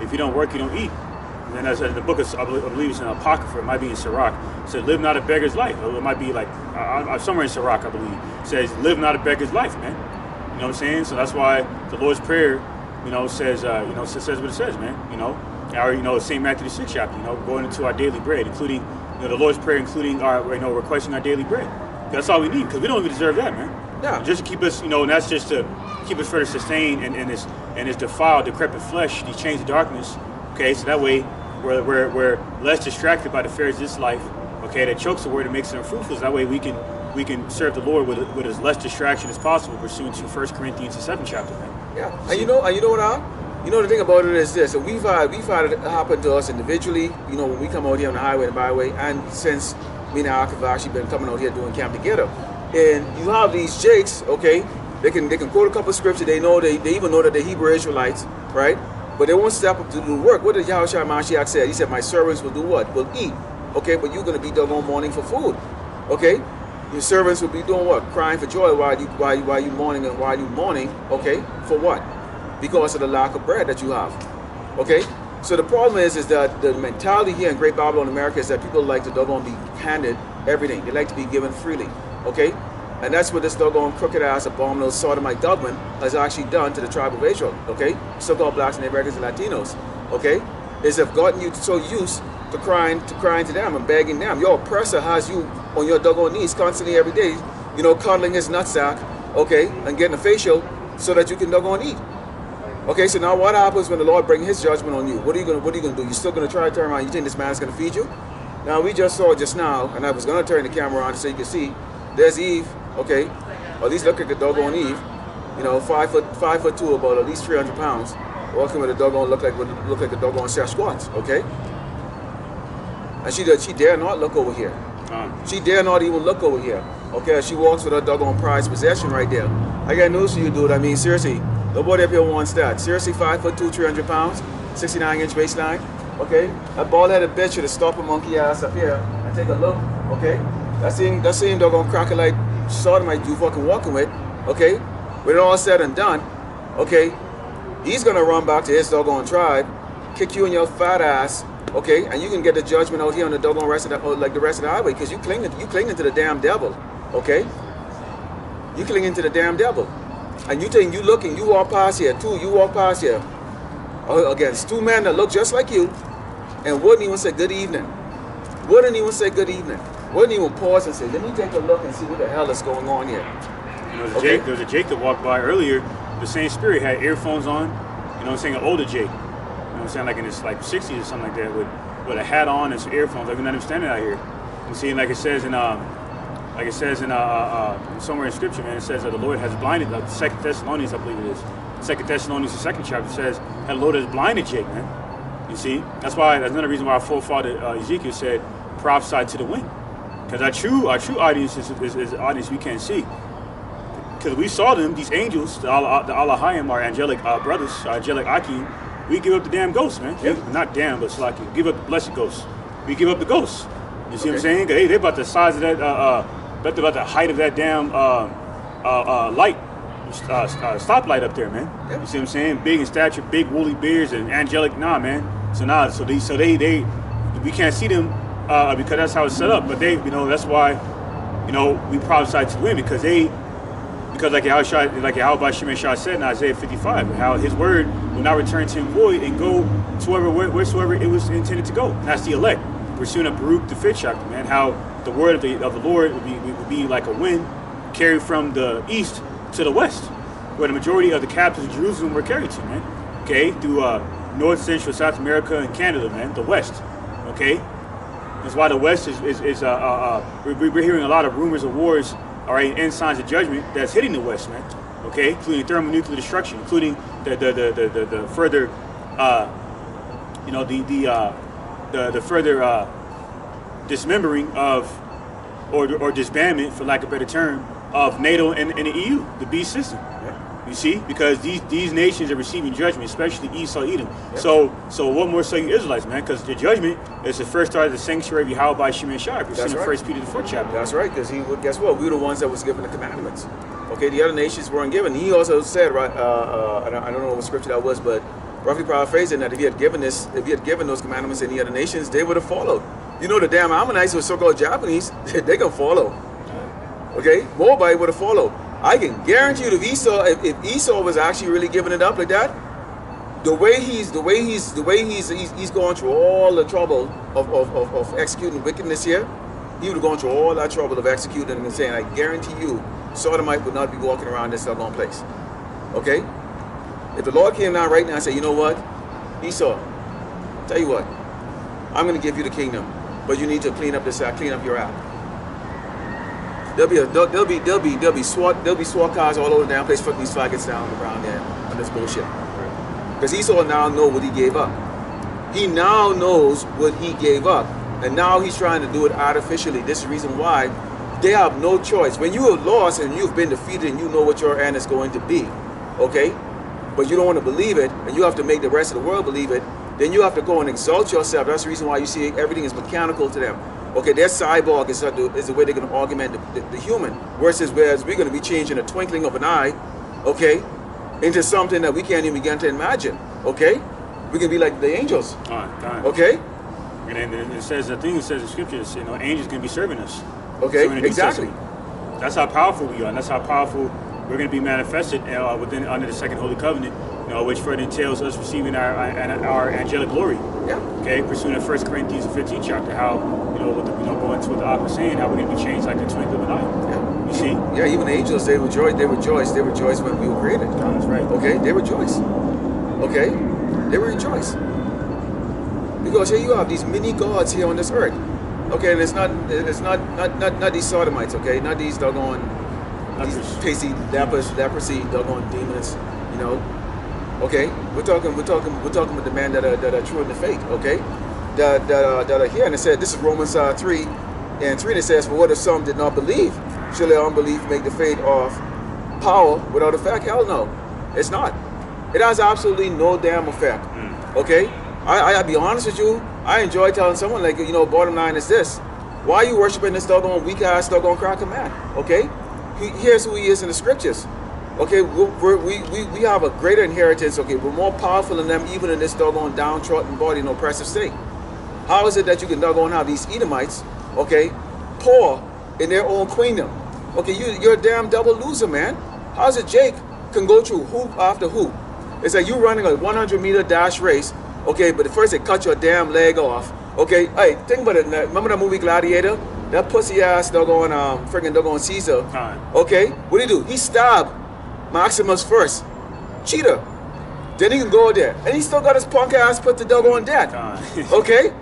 if you don't work, you don't eat. And then as in the book, I believe it's in Apocrypha, it might be in Sirach, it says, live not a beggar's life. It might be like, somewhere in Sirach, I believe, it says, live not a beggar's life, man. You know what I'm saying? So that's why the Lord's Prayer, says, says what it says, man. Or, St. Matthew the 6th chapter, going into our daily bread, including, the Lord's Prayer, including our, requesting our daily bread. That's all we need, because we don't even deserve that, man. Yeah. Just to keep us, and that's just to keep us further sustained in this defiled, decrepit flesh, these chains of darkness. Okay, so that way we're less distracted by the affairs of this life. Okay, that chokes the word and makes it unfruitful. So that way we can serve the Lord with as less distraction as possible, pursuant to 1 Corinthians the 7th chapter. Man. Yeah, and you know what the thing about it is this. So we've had it happen to us individually. When we come out here on the highway and byway, and since me and Ak have actually been coming out here doing camp together. And you have these Jakes, okay, they can quote a couple of scriptures, they even know that they're Hebrew Israelites, right? But they won't step up to do the work. What did Yahushua Mashiach say? He said, my servants will do what? Will eat. Okay, but you're going to be doggone mourning for food. Okay? Your servants will be doing what? Crying for joy while you mourning, and while you mourning, okay? For what? Because of the lack of bread that you have. Okay? So the problem is that the mentality here in Great Babylon, America, is that people like to doggone be handed everything. They like to be given freely. Okay? And that's what this doggone crooked ass abominable sodomite government has actually done to the tribe of Israel. Okay? So-called blacks and Americans and Latinos. Okay? Is have gotten you so used to crying to them and begging them. Your oppressor has you on your doggone knees constantly every day, you know, cuddling his nutsack, okay, and getting a facial so that you can doggone eat. Okay, so now what happens when the Lord brings his judgment on you? What are you gonna do? You still gonna try to turn around? You think this man's gonna feed you? Now we just saw just now, and I was gonna turn the camera on so you can see. There's Eve, okay, or at least look at the doggone Eve. You know, 5'2", about at least 300 pounds, walking with a doggone look like a doggone Sasquatch, okay. And she dare not look over here. She dare not even look over here. Okay, she walks with her doggone prized possession right there. I got news for you, dude. I mean, seriously, nobody up here wants that. Seriously, 5'2", 300 pounds, 69-inch waistline. Okay, that bald-headed bitch should have stopped a monkey ass up here and take a look. Okay, that same doggone crocodile sodomite you fucking walking with. Okay, when it all said and done, okay, he's gonna run back to his doggone tribe, kick you in your fat ass. Okay, and you can get the judgment out here on the doggone rest of the, like the rest of the highway, because you clinging to the damn devil. Okay, you clinging to the damn devil, and you walk past here against two men that look just like you, and wouldn't even say good evening. Wouldn't even say good evening. Wouldn't even pause and say, let me take a look and see what the hell is going on here. You know, there was a Jake that walked by earlier. The same spirit had earphones on. You know what I'm saying? An older Jake. You know what I'm saying, like in his like 60s or something like that, with a hat on and some earphones. Like we're not even standing out here. You see, like it says in somewhere in Scripture, man, it says that the Lord has blinded. Like 2 Thessalonians, I believe it is. 2 Thessalonians, the 2nd chapter says that the Lord has blinded Jake, man. You see, that's another reason why our forefather Ezekiel said, prophesy to the wind, because our true audience is the audience we can't see. Because we saw them, these angels, the Allahayim, our angelic brothers, our angelic Akim. We give up the damn ghosts, man. Yep. Not damn, but Slaki. Give up the blessed ghosts. We give up the ghosts. You see what I'm saying? They're about the size of that, about the height of that damn light, stoplight up there, man. Yep. You see what I'm saying? Big in stature, big woolly beards, and angelic. Nah, man. So they we can't see them because that's how it's set up. But they, you know, that's why, you know, we prophesy to the wind, because like Yahweh Shemay Shah said in Isaiah 55, how his word will not return to him void and go to wheresoever it was intended to go. And that's the elect. Pursuing a Baruch the 5th chapter, man, how the word of the Lord would be like a wind carried from the east to the west, where the majority of the captives in Jerusalem were carried to, man. Okay, through North, Central, South America, and Canada, man, the West. Okay, that's why the West is we're hearing a lot of rumors of wars. All right, and signs of judgment that's hitting the West, man. Okay, including thermonuclear destruction, including the further, you know, the further dismembering of or disbandment, for lack of a better term, of NATO and the EU, the beast system. Yeah. You see, because these nations are receiving judgment, especially Esau, Edom. Yep. So what more so you Israelites, man? Because the judgment is the first start of the sanctuary of Yahweh by Shemay Shah. We're seeing in 1 Peter the 4th chapter. That's right, because guess what? We were the ones that was given the commandments. Okay, the other nations weren't given. He also said, right? I don't know what scripture that was, but roughly paraphrasing that if he had given those commandments in the other nations, they would have followed. You know, the damn Ammonites, who are so-called Japanese, they gonna follow. Okay, Moabite would have followed. I can guarantee you, if Esau was actually really giving it up like that, the way he's going through all the trouble of executing wickedness here, he would have gone through all that trouble of executing and saying, I guarantee you, Sodomite would not be walking around this doggone place. Okay? If the Lord came down right now and said, you know what, Esau, tell you what, I'm going to give you the kingdom, but you need to clean up your act. There'll be SWAT cars all over the damn place, fucking these faggots down around there on this bullshit. Because Esau now know what he gave up. He now knows what he gave up, and now he's trying to do it artificially. This is the reason why they have no choice. When you have lost and you've been defeated and you know what your end is going to be, okay, but you don't want to believe it, and you have to make the rest of the world believe it, then you have to go and exalt yourself. That's the reason why you see everything is mechanical to them. Okay, their cyborg is the way they're going to augment the human. Whereas we're going to be changed in a twinkling of an eye, okay, into something that we can't even begin to imagine. Okay, we can be like the angels. Okay. And then it says, I think it says in scriptures, angels can be serving us. Okay, exactly. That's how powerful we are, and that's how powerful we're going to be manifested under the second holy covenant, which further entails us receiving our angelic glory. Yeah. Okay, pursuing 1 Corinthians 15 chapter, how going to what the author was saying, how we're going to be changed like the twinkle of an eye. Yeah. You see? Yeah, even angels, they rejoice when we were created. That's right. Okay, they rejoice. Okay, they rejoice. Because here you have these mini gods here on this earth. Okay, and it's not these sodomites, okay? Not these doggone pasty leprosy doggone demons, Okay? We're talking with the men that are true in the faith, okay? That are here, and it said this is Romans 3 and 3, and it says, for what if some did not believe? Shall their unbelief make the faith of power without effect? Hell no. It's not. It has absolutely no damn effect. Okay? I'll be honest with you, I enjoy telling someone, like, bottom line is this. Why are you worshiping this doggone weak-ass doggone cracker man? Okay? Here's who he is in the scriptures. Okay, we have a greater inheritance. Okay, we're more powerful than them, even in this doggone downtrodden body and oppressive state. How is it that you can doggone have these Edomites, okay, poor in their own queendom? Okay, you're a damn double loser, man. How is it Jake can go through hoop after hoop? It's like you running a 100-meter dash race. Okay, but first they cut your damn leg off. Okay, hey, think about it. Remember that movie Gladiator? That pussy ass doggone friggin' doggone Caesar. Okay, what did he do? He stabbed Maximus first. Cheater. Then he can go there, and he still got his punk ass put to doggone death. Okay,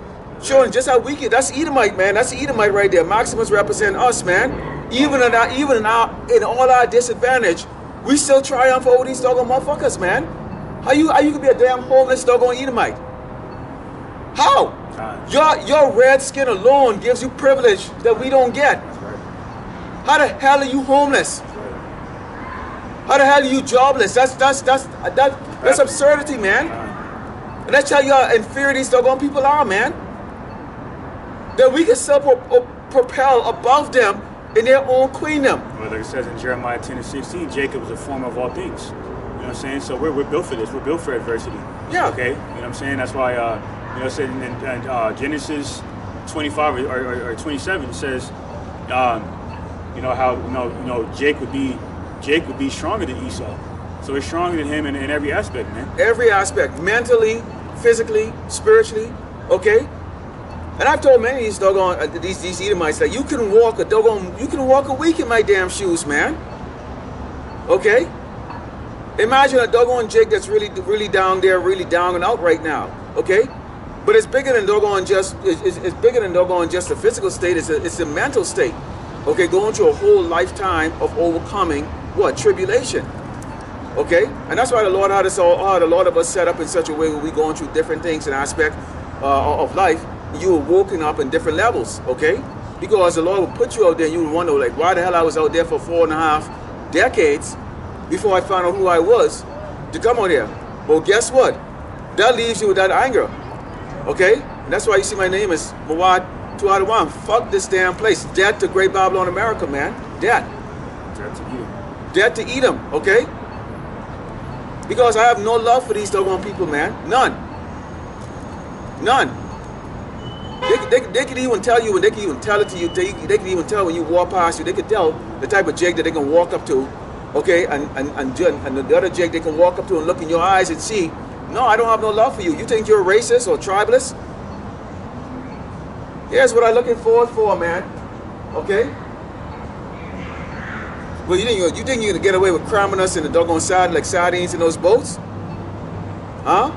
showing just how weak it. That's Edomite, man. That's Edomite right there. Maximus represent us, man. Even in all our disadvantage, we still triumph over these doggone motherfuckers, man. How you can be a damn homeless doggone Edomite? How? Your red skin alone gives you privilege that we don't get. How the hell are you homeless? How the hell are you jobless? That's absurdity, man. And that's how your inferior these doggone people are, man. That we can still propel above them in their own queendom. Well, like it says in Jeremiah 10 and 16, Jacob is the former of all things. You know what I'm saying? So we're built for this. We're built for adversity. Yeah. Okay? You know what I'm saying? That's why, it said in Genesis 25 or 27, it says, how, Jake would be stronger than Esau. So we're stronger than him in every aspect, man. Every aspect. Mentally, physically, spiritually. Okay? And I've told many of these doggone, these Edomites that you can walk a week in my damn shoes, man. Okay? Imagine a doggone Jake that's really down there, really down and out right now. Okay? But it's bigger than doggone just the physical state. It's a mental state. Okay, going through a whole lifetime of overcoming what? Tribulation. Okay? And that's why the Lord had us all, the Lord of us set up in such a way where we're going through different things and aspects of life. You were woken up in different levels, okay? Because the Lord will put you out there and you will wonder, like, why the hell I was out there for 4.5 decades before I found out who I was to come out here. Well, guess what? That leaves you with that anger, okay? And that's why you see my name is Mawad Tuadawan. Fuck this damn place. Death to Great Babylon America, man. Death. Death to Edom. Death to Edom, okay? Because I have no love for these doggone people, man. None. They can even tell you, and they can even tell it to you. They can even tell when you walk past you. They can tell the type of Jake that they can walk up to, okay, and the other Jake they can walk up to and look in your eyes and see, no, I don't have no love for you. You think you're a racist or tribalist? Here's what I'm looking forward for, man. Okay? Well, you think you're gonna get away with cramming us in the doggone side like sardines in those boats? Huh?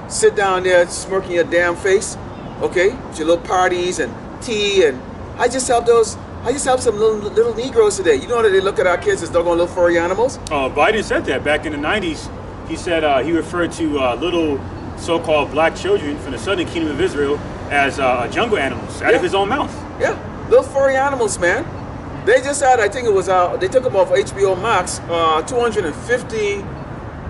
Sit down there smirking your damn face, okay? With your little parties and tea, and I just helped some little Negroes today. You know that they look at our kids as doggone little furry animals? Biden said that back in the 90s. He said he referred to little so-called black children from the southern kingdom of Israel as jungle animals out of his own mouth. Yeah, little furry animals, man. They just had, I think it was, they took them off HBO Max, 250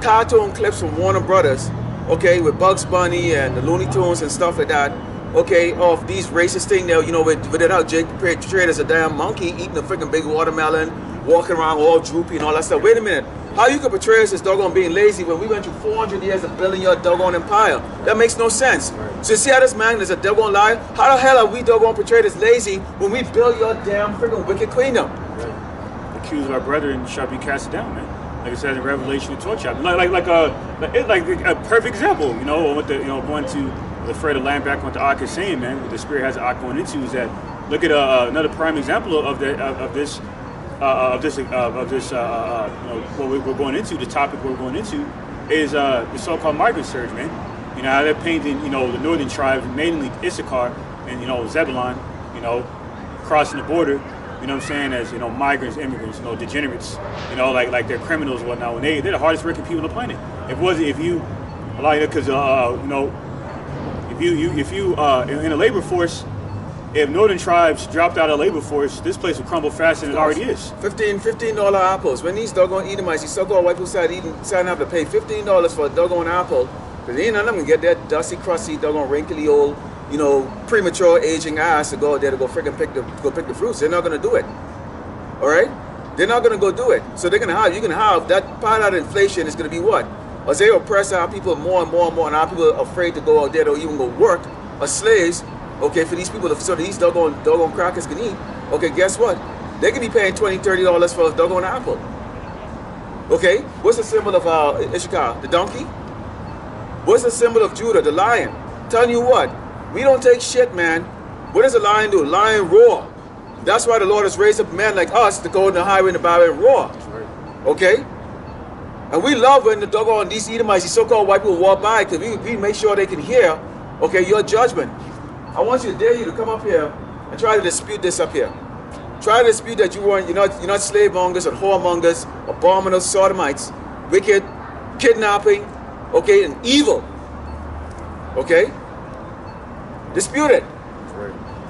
cartoon clips from Warner Brothers okay, with Bugs Bunny and the Looney Tunes and stuff like that, okay, of these racist things now, you know, with it out, Jake portrayed as a damn monkey eating a freaking big watermelon, walking around all droopy and all that stuff. Wait a minute. How you could portray us as doggone being lazy when we went through 400 years of building your doggone empire? That makes no sense. So you see how this man is a doggone liar? How the hell are we doggone portrayed as lazy when we build your damn freaking wicked kingdom? Accuse our brethren shall be cast down, man. Like it says in Revelation 12 chapter. Like a perfect example, you know, with the, you know, going to the Fred of land back what the Ark is saying, man, what the Spirit has the Ark going into is that, look at another prime example of this you know, what we're going into, the topic we're going into is the so-called migrant surge, man. You know, how they're painting, you know, the northern tribes, mainly Issachar and, you know, Zebulon, you know, crossing the border, you know what I'm saying, as, you know, migrants, immigrants, you know, degenerates, you know, like they're criminals and whatnot. When they're the hardest working people on the planet. If you like it, because you know, if you in a labor force, if northern tribes dropped out of labor force, this place would crumble faster than it already is. $15 apples. When these doggone Edomites, these so-called white people started have to pay $15 for a doggone apple, because ain't none of them gonna get that dusty, crusty, doggone wrinkly old, you know, premature aging ass to go out there to go freaking pick the fruits. They're not gonna do it. All right? They're not gonna go do it. So you're gonna have that part of inflation is gonna be what? As they oppress our people more and more and more, and our people are afraid to go out there to even go work as slaves. Okay, for these people, so these doggone crackers can eat. Okay, guess what? They can be paying $20, $30 for a doggone apple. Okay, what's the symbol of Issachar? The donkey? What's the symbol of Judah? The lion. Telling you what, we don't take shit, man. What does a lion do? Lion roar. That's why the Lord has raised up men like us to go in the highway and the byway and roar. Okay? And we love when the doggone these Edomites, these so-called white people walk by, because we make sure they can hear, okay, your judgment. I want you to dare you to come up here and try to dispute this up here. Try to dispute that you're not slave mongers or whoremongers, abominable sodomites, wicked, kidnapping, okay, and evil. Okay? Dispute it.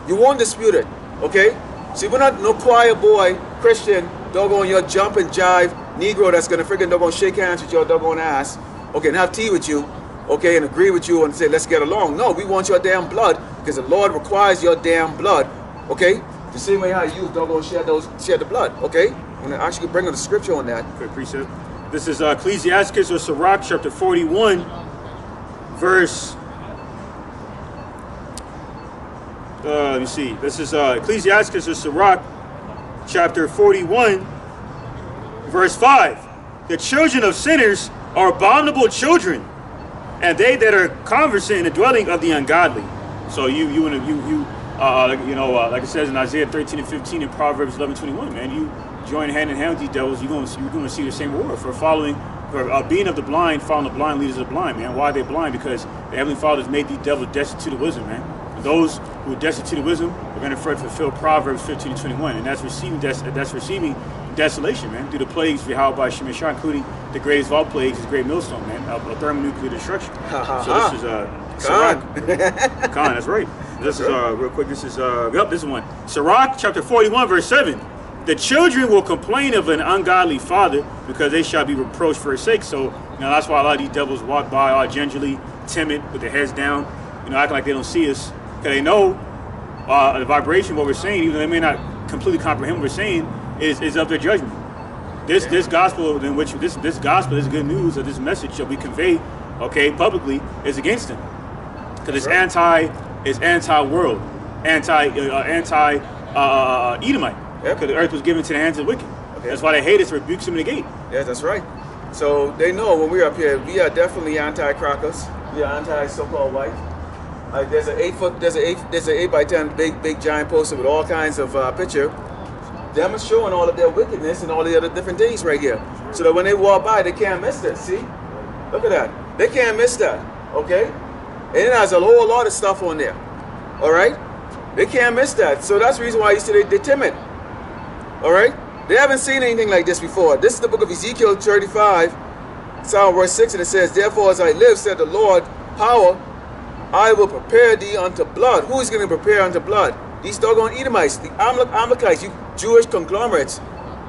You won't dispute it. Okay? See, we're not no choir boy, Christian, doggone your jump and jive Negro that's gonna freaking doggone shake hands with your doggone ass, okay, and have tea with you, okay, and agree with you and say, let's get along. No, we want your damn blood, because the Lord requires your damn blood, okay? The same way how you doggone shed the blood, okay? I'm gonna actually bring on the scripture on that. Good precept. This is Ecclesiastes or Sirach chapter 41, verse. Let me see. This is Ecclesiastes or Sirach chapter 41, verse 5. The children of sinners are abominable children, and they that are conversant in the dwelling of the ungodly. So like it says in Isaiah 13 and 15 and Proverbs 11:21, man, you join hand in hand with these devils, you're going to see the same reward for being of the blind, following the blind leaders of the blind, man. Why are they blind? Because the Heavenly Father has made these devils destitute of wisdom, man. And those who are destitute of wisdom are going to fulfill Proverbs 15 and 21, and that's receiving desolation, man, through the plagues beheld by Shemeshah, including the greatest of all plagues, is great millstone, man, of thermonuclear destruction. So this is Sirach. Khan, that's right. This is real quick. This is this is one. Sirach chapter 41, verse 7. The children will complain of an ungodly father because they shall be reproached for his sake. So, that's why a lot of these devils walk by all gingerly, timid, with their heads down, acting like they don't see us, because they know the vibration, what we're saying, even though they may not completely comprehend what we're saying, is of their judgment. This gospel in which this gospel, this good news of this message that we convey, publicly, is against them, because it's anti-world, anti-Edomite. Because the earth was given to the hands of the wicked. That's why they hate us, rebukes them in the gate. Yes, that's right. So they know when we're up here, we are definitely anti-crackers. We are anti-so-called white. Like there's an 8 by 10 big giant poster with all kinds of picture. Them is showing all of their wickedness and all the other different things right here. So that when they walk by, they can't miss this. See? Look at that. They can't miss that. Okay? And it has a whole lot of stuff on there. All right? They can't miss that. So that's the reason why you see they're timid. All right? They haven't seen anything like this before. This is the book of Ezekiel 35, Psalm verse 6, and it says, Therefore as I live, said the Lord, power, I will prepare thee unto blood. Who is going to prepare unto blood? These doggone Edomites, the Amalekites, you Jewish conglomerates,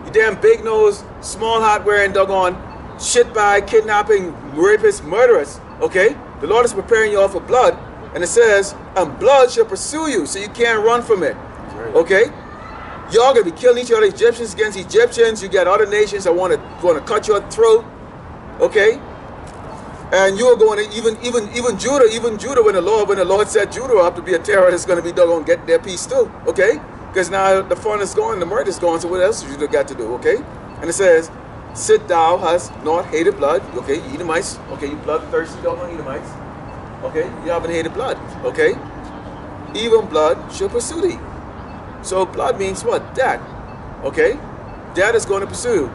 you damn big-nosed, small hat-wearing, doggone, shitbag, kidnapping, rapists, murderers. Okay? The Lord is preparing you all for blood. And it says, and blood shall pursue you, so you can't run from it. Okay? Y'all gonna be killing each other, Egyptians against Egyptians. You got other nations that want to cut your throat. Okay? And you are going to even Judah, when the Lord set Judah up to be a terrorist, is going to be doggone get their peace too. Okay? Because now the fun is gone, the murder is gone, so what else have you got to do? Okay? And it says, sit thou hast not hated blood. Okay, you Edomites. Okay, you bloodthirsty doggone Edomites. Okay, you haven't hated blood. Okay? Even blood shall pursue thee. So blood means what? Death. Okay? Death is going to pursue.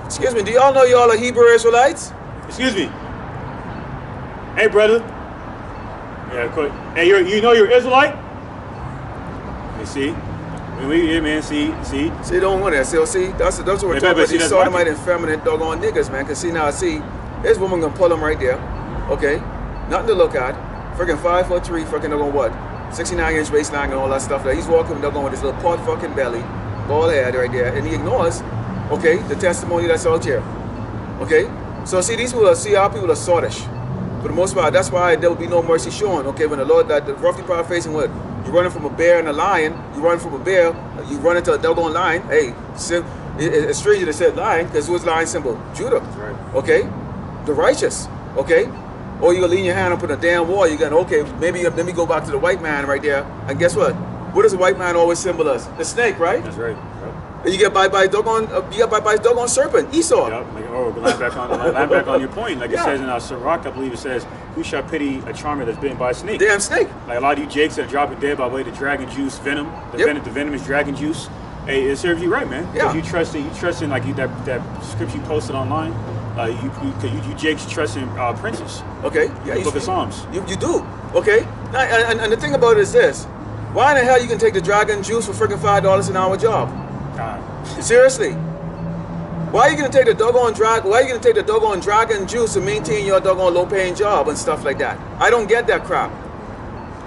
Excuse me, do y'all know y'all are Hebrew Israelites? Excuse me. Hey, brother. Yeah, quick. Hey, you know you're Israelite? You see? Yeah, man, see? See, don't want that. See, that's what we're talking about. These sodomite and feminine doggone niggas, man. Because see, now, this woman gonna pull them right there. Okay? Nothing to look at. Freaking 5'3", freaking doggone what? 69-inch waistline and all that stuff. He's walking doggone with his little pot fucking belly, bald head right there, and he ignores, okay, the testimony that's out here. Okay? So see, our people are sottish. For the most part, that's why there will be no mercy shown. Okay, when the Lord, that the roughly paraphrasing what? You're running from a bear and a lion, you run from a bear, you run into a doggone lion. Hey, a stranger that said lion, because what's lion symbol? Judah. Right. Okay? The righteous. Okay? Or you're gonna lean your hand up on a damn wall, you're gonna, okay, maybe let me go back to the white man right there. And guess what? What does the white man always symbolize? The snake, right? That's right. And you get by doggone serpent, Esau. Yep. Line back on your point. Like it says in Sirach, I believe it says, who shall pity a charmer that's bitten by a snake? Damn snake. Like a lot of you jakes that are dropping dead by way of the dragon juice venom. The venom is dragon juice. Hey, it serves you right, man. Yeah. You trust in like that scripture you posted online. You jakes trust in princes. Okay. Yeah. The Book of Psalms. You do. Okay. Now, and the thing about it is this: why in the hell you can take the dragon juice for freaking $5 an hour job? Seriously. Why are you gonna take the doggone dragon juice to maintain your doggone low-paying job and stuff like that? I don't get that crap.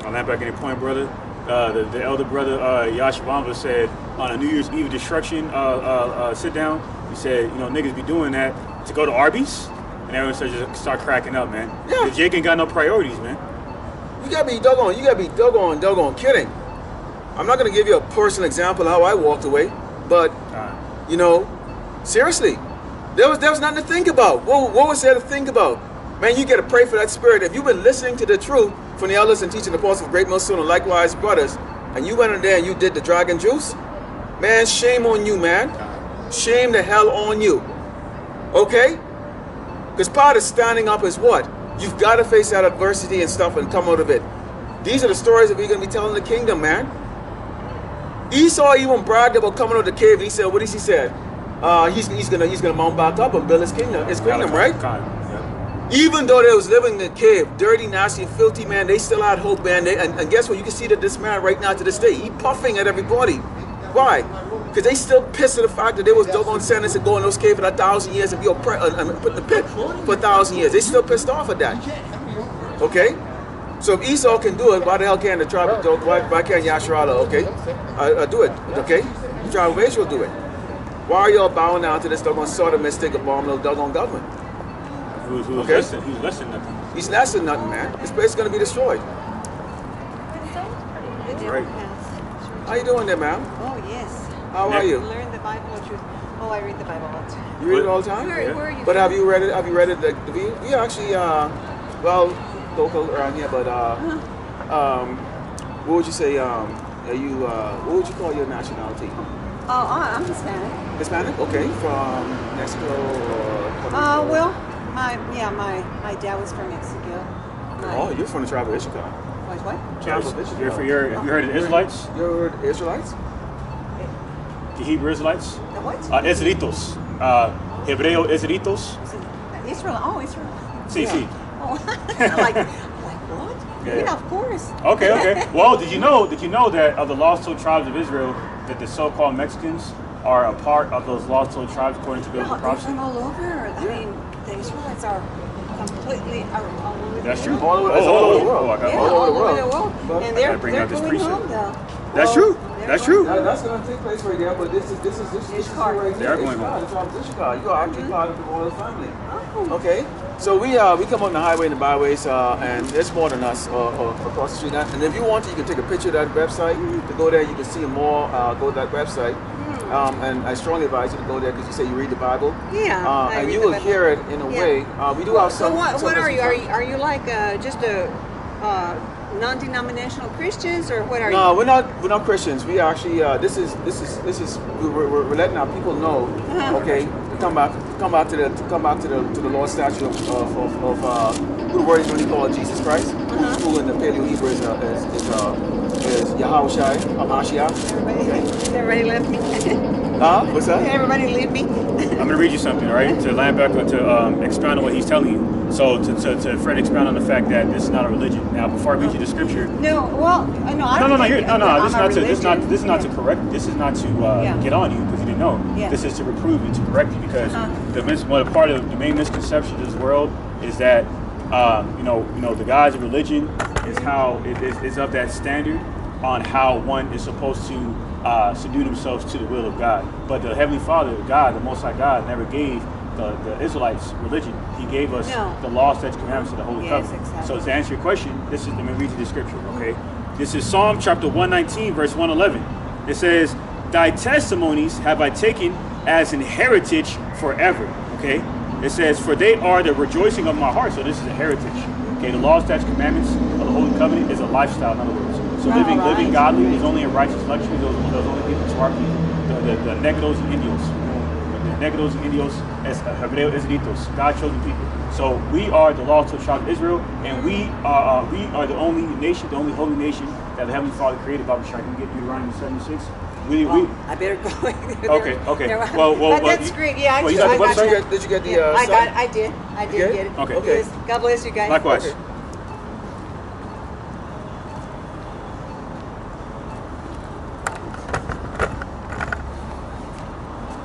On that back in your point, brother. The elder brother Yashavamba said on a New Year's Eve destruction sit down. He said, niggas be doing that to go to Arby's, and everyone just start cracking up, man. Yeah. Jake ain't got no priorities, man. You gotta be doggone kidding. I'm not gonna give you a personal example of how I walked away, but seriously, there was nothing to think about. What was there to think about? Man, you gotta pray for that spirit. If you've been listening to the truth from the elders and teaching the apostles of Great Millstone and likewise brothers, and you went in there and you did the dragon juice, man, shame on you, man. Shame the hell on you. Okay? Because part of standing up is what? You've got to face that adversity and stuff and come out of it. These are the stories that we're going to be telling the kingdom, man. Esau even bragged about coming out of the cave. He said, what did he say? He's gonna mount back up and build his kingdom, right? Yeah. Even though they was living in the cave, dirty, nasty, filthy, man, they still had hope, man. And guess what? You can see that this man right now to this day, he puffing at everybody. Why? Because they still pissed at the fact that they was doggone sentenced to go in those caves for 1,000 years and be put in the pit for 1,000 years. They still pissed off at that. Okay? So if Esau can do it, why the hell can't the tribe of why can't Yasharallah, okay? Do it, okay? The tribe of Israel do it. Why are y'all bowing down to this doggone sodomistic, abominable doggone government? Who's less than nothing. He's less than nothing, man. This place is going to be destroyed. Right. How you doing there, ma'am? Oh, yes. How are you? Learn the Bible. I read the Bible all the time. You read it all the time? Where are you But from? have you read it? We actually, local around here, but what would you say? What would you call your nationality? Oh, I'm Hispanic. Hispanic? Okay, from Mexico or Puerto Rico? Well, my dad was from Mexico. Oh, you're from the tribe of Issachar. What? Tribe of Issachar. Have you heard of the Israelites? You ever heard of Israelites? The Hebrew Israelites? The what? Ezritos. Hebreo Ezritos. Israel. Oh, Israel. Sí. Oh, I'm like what? Yeah. Of course. Okay. Well, did you know that of the lost 12 tribes of Israel, that the so-called Mexicans are a part of those lost 12 tribes according to biblical They're prophecy? from all over. I mean, the Israelites are completely all over. That's the true. world. All over the world. I got Yeah, all over the all over the world. world. And they're bring out this going precept. home though. That's true. That's true. That's going to take place right there, but this is right there. It's Ishkar. You are actually part of the royal family. Okay, so we come on the highway and the byways, and there's more than us across the street. And if you want to, you can take a picture of that website. To go there, you can see more. Go to that website. And I strongly advise you to go there because you say you read the Bible. Yeah. And you will hear it in a way. We do have some. So what are you? Are you like just a non-denominational Christians, or what are you? No, we're not Christians. We actually we're letting our people know, okay, to come back to the Lord's statue of who the word is really called Jesus Christ, who in the Paleo Hebrew is Yahushua, Hamashiach. Everybody left me. What's that? Everybody leave me. I'm going to read you something, all right? To land back to expound on what he's telling you. So to Fred expound on the fact that this is not a religion. Now, before I read you the scripture. No, well, no. This is not to correct. This is not to get on you because you didn't know. Yeah. This is to reprove you, to correct you, because part of the main misconception of this world is that the guise of religion is how it is of that standard on how one is supposed to subdue themselves to the will of God. But the Heavenly Father, God, the Most High God, never gave the Israelites religion. He gave us the law, statutes, commandments of the Holy Covenant. Exactly. So to answer your question, let me read you the scripture, okay? This is Psalm chapter 119, verse 111. It says, "Thy testimonies have I taken as an heritage forever." Okay? It says, "For they are the rejoicing of my heart." So this is a heritage. Okay, the law, statutes, commandments of the Holy Covenant is a lifestyle, in other words. So living godly is only a righteous luxury. Those only people to our people, the negros and indios. The negros and indios as Hebreo Israelitos, God chosen people. So we are the lost tribe of Israel, and we are the only nation, the only holy nation that the Heavenly Father created. Baba Shai, can you get Deuteronomy 76? I better go. Okay. Well, that's great. Yeah, did you get the? I did get it. Okay. God bless you guys. Likewise. Okay.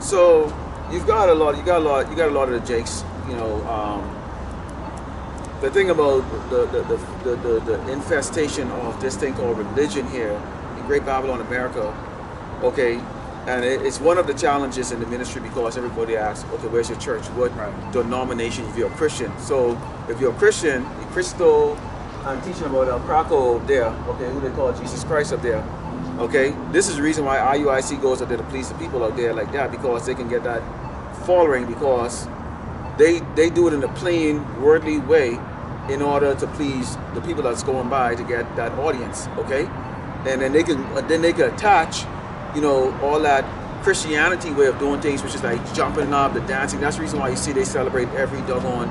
So you've got a lot of the jakes, the thing about the infestation of this thing called religion here in Great Babylon, America, okay, and it's one of the challenges in the ministry because everybody asks, okay, where's your church? What denomination if you're a Christian? So if you're a Christian, Christo, I'm teaching about El Craco there, okay, who they call Jesus Christ up there. Okay, this is the reason why IUIC goes up there to please the people out there like that, because they can get that following, because they do it in a plain worldly way in order to please the people that's going by to get that audience. Okay, and then they can attach, all that Christianity way of doing things, which is like jumping up, the dancing. That's the reason why you see they celebrate every doggone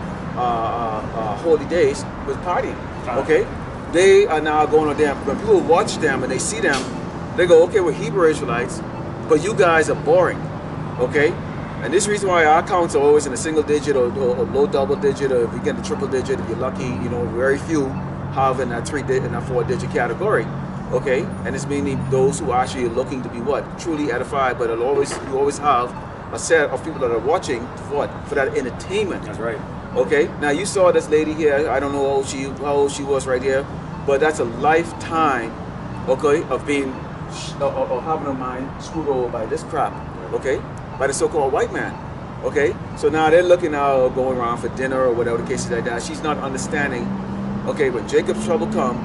holy days with partying. Okay, they are now going on there. When people watch them and they see them, they go, okay, we're Hebrew Israelites, but you guys are boring, okay? And this is the reason why our counts are always in a single digit or low double digit, or if you get the triple digit, if you're lucky, very few have in that 4-digit category, okay? And it's mainly those who are actually looking to be truly edified, but you always have a set of people that are watching for that entertainment. That's right. Okay, now you saw this lady here, I don't know how old she was right here, but that's a lifetime, okay, of being or having her mind screwed over by this crap, okay, by the so-called white man, okay. So now they're looking out, going around for dinner or whatever the case is like that. She's not understanding, okay, when Jacob's trouble come,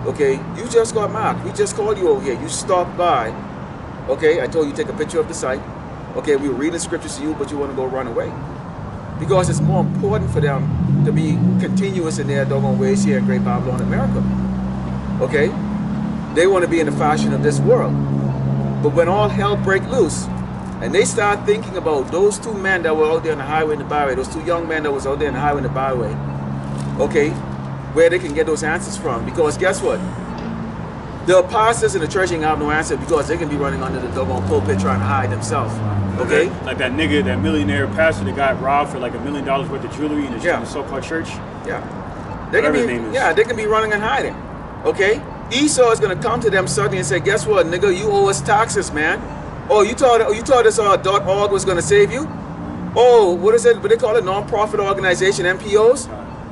okay, you just got marked. We just called you over here. You stopped by, okay. I told you take a picture of the site, okay. We were reading scriptures to you, but you want to go run away because it's more important for them to be continuous in their doggone ways here in Great Babylon, America, okay. They want to be in the fashion of this world. But when all hell break loose, and they start thinking about those two men that were out there on the highway and the byway, those two young men that was out there on the highway and the byway, okay, where they can get those answers from. Because guess what? The pastors in the church ain't have no answer because they can be running under the doggone pulpit trying to hide themselves. Okay? Like that nigga, that millionaire pastor that got robbed for like $1 million worth of jewelry in the so-called church. Yeah. They can be running and hiding. Okay? Esau is going to come to them suddenly and say, guess what, nigga, you owe us taxes, man. Oh, you thought us .org was going to save you? Oh, what is it? What they call it? Non-profit organization, NPOs?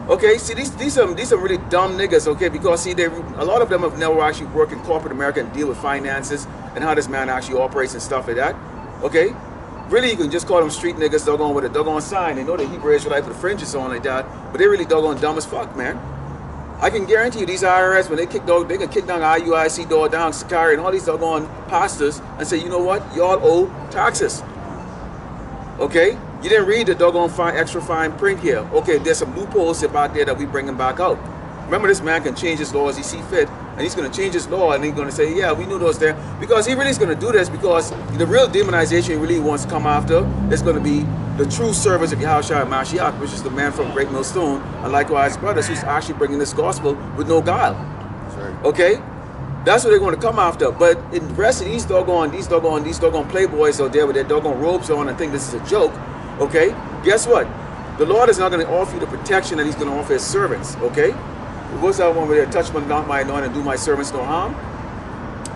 Okay, see these are really dumb niggas. Okay, because see a lot of them have never actually worked in corporate America and deal with finances and how this man actually operates and stuff like that. Okay, really you can just call them street niggas, doggone with a doggone sign. They know the Hebrew Israelite with the fringes on like that, but they really doggone dumb as fuck, man. I can guarantee you these IRS, when they can kick down IUIC door down, Sakari and all these doggone pastors and say, you know what, y'all owe taxes. Okay? You didn't read the doggone extra fine print here. Okay, there's some loopholes about there that we bringing back out. Remember, this man can change his law as he see fit, and he's going to change his law, and he's going to say, yeah, we knew those there. Because he really is going to do this because the real demonization he really wants to come after is going to be the true servants of Yahushua Mashiach, which is the man from Great Millstone, and likewise brothers who's actually bringing this gospel with no guile. Okay? That's what they're going to come after. But in the rest of these doggone playboys out there with their doggone robes on and think this is a joke, okay? Guess what? The Lord is not going to offer you the protection that he's going to offer his servants, okay? What's that one where they touch not my anointing and do my servants no harm?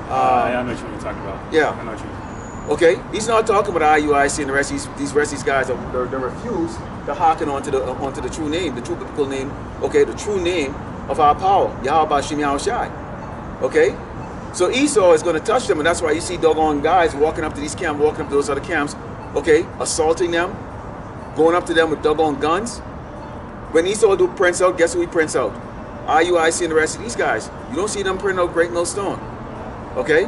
I know what you're talking about. Yeah. I know what you're Okay, he's not talking about IUIC and the rest of these guys that refuse to hearken onto the true name, the true biblical name, okay, the true name of our power, Yahweh Bashim Yahushai. Okay? So Esau is going to touch them, and that's why you see doggone guys walking up to these camps, walking up to those other camps, okay, assaulting them, going up to them with doggone guns. When Esau do prints out, guess who he prints out? IUIC and the rest of these guys. You don't see them print out Great Millstone. Okay?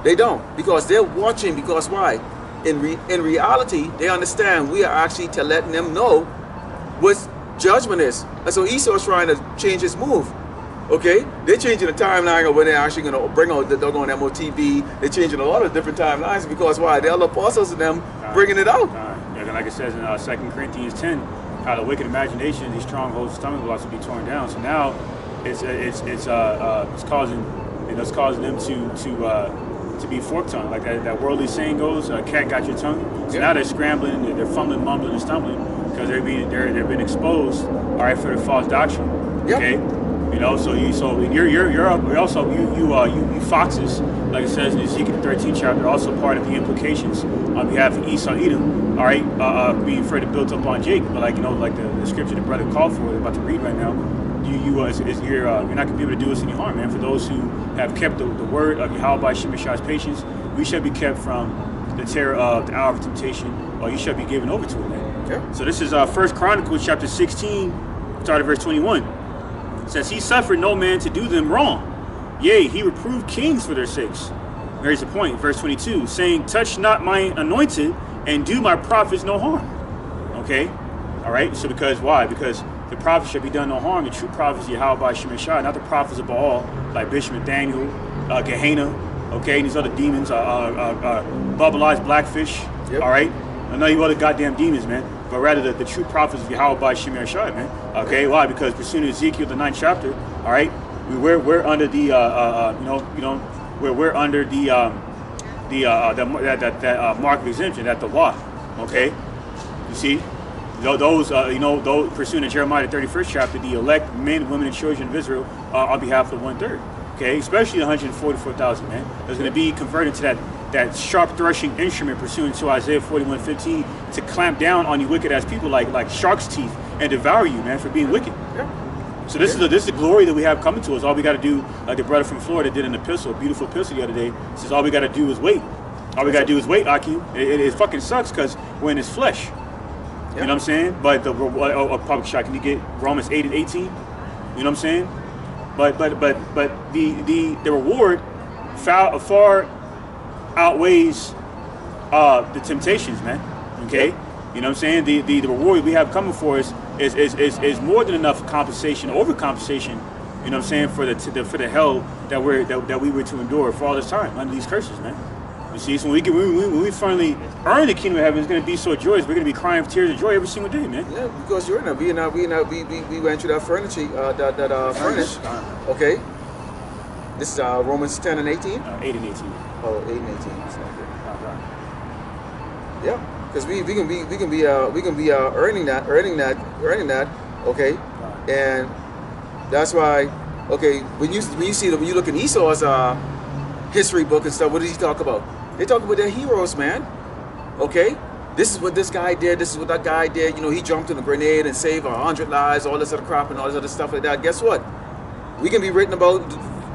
They don't, because they're watching. Because why? In reality, they understand we are actually to letting them know what judgment is. And so Esau's trying to change his move. Okay? They're changing the timeline of when they're actually going to bring out the doggone MOTB. They're changing a lot of different timelines because why? The other apostles and them bringing it out. Yeah, like it says in 2 Corinthians 10, how the wicked imagination of these strongholds, stomach blocks will be torn down. So now it's causing them to be forked on, like that worldly saying goes, cat got your tongue. So now they're scrambling, they're fumbling, mumbling, and stumbling because they've been exposed, all right, for the false doctrine. Okay, you know, you're also foxes, like it says in Ezekiel 13 chapter, also part of the implications on behalf of Esau Edom, all right, being further built up on Jacob, but like, you know, like the scripture the brother called for, they're about to read right now. You're not going to be able to do us any harm, man. For those who have kept the word of Yahweh Shemeshai's patience, we shall be kept from the terror of the hour of temptation, or you shall be given over to it, man. Yeah. So this is 1 Chronicles chapter 16, starting verse 21. It says, he suffered no man to do them wrong. Yea, he reproved kings for their sakes. There's the point, verse 22, saying, touch not my anointed, and do my prophets no harm. Okay? All right? So because, why? Because the prophets shall be done no harm. The true prophets, Yahweh Shemeshai, not the prophets of Baal, like Bishop Nathaniel, Gehenna, okay, and these other demons, bubble-eyed blackfish, all right? I know you other goddamn demons, man, but rather the true prophets of Yahweh Shemeshai, man. Okay, why? Because pursuant to Ezekiel, the 9th chapter, all right, we're under the, we're under the mark of exemption, that the law, okay? You see? Those pursuant to Jeremiah, the 31st chapter, the elect men, women, and children of Israel on behalf of 1/3. Okay, especially the 144,000, man. There's going to be converted to that sharp threshing instrument pursuant to Isaiah 41:15 to clamp down on you wicked ass people like shark's teeth and devour you, man, for being wicked. Yeah. So this is the glory that we have coming to us. All we got to do, like the brother from Florida did an epistle, a beautiful epistle the other day. Says all we got to do is wait. All we got to do is wait, Aki. It fucking sucks because we're in his flesh. You know what I'm saying? But the public shot, can you get Romans 8 and 18? You know what I'm saying? But the reward far outweighs the temptations, man. Okay? You know what I'm saying? The reward we have coming for us is more than enough compensation, overcompensation, you know what I'm saying, for the hell that we were to endure for all this time under these curses, man. You see, so when we finally earn the kingdom of heaven, it's going to be so joyous. We're going to be crying tears of joy every single day, man. Yeah, because you're in there. We went through that furnace. Okay. This is Romans 10 and 18. 8 and 18. Oh, 8 and 18. Yeah, because we can be earning that. Okay, and that's why. Okay, when you look at Esau's history book and stuff, what does he talk about? They talk about their heroes, man. Okay? this is what this guy did, this is what that guy did. You know, he jumped in a grenade and saved 100 lives, all this other crap and all this other stuff like that. Guess what? We can be written about,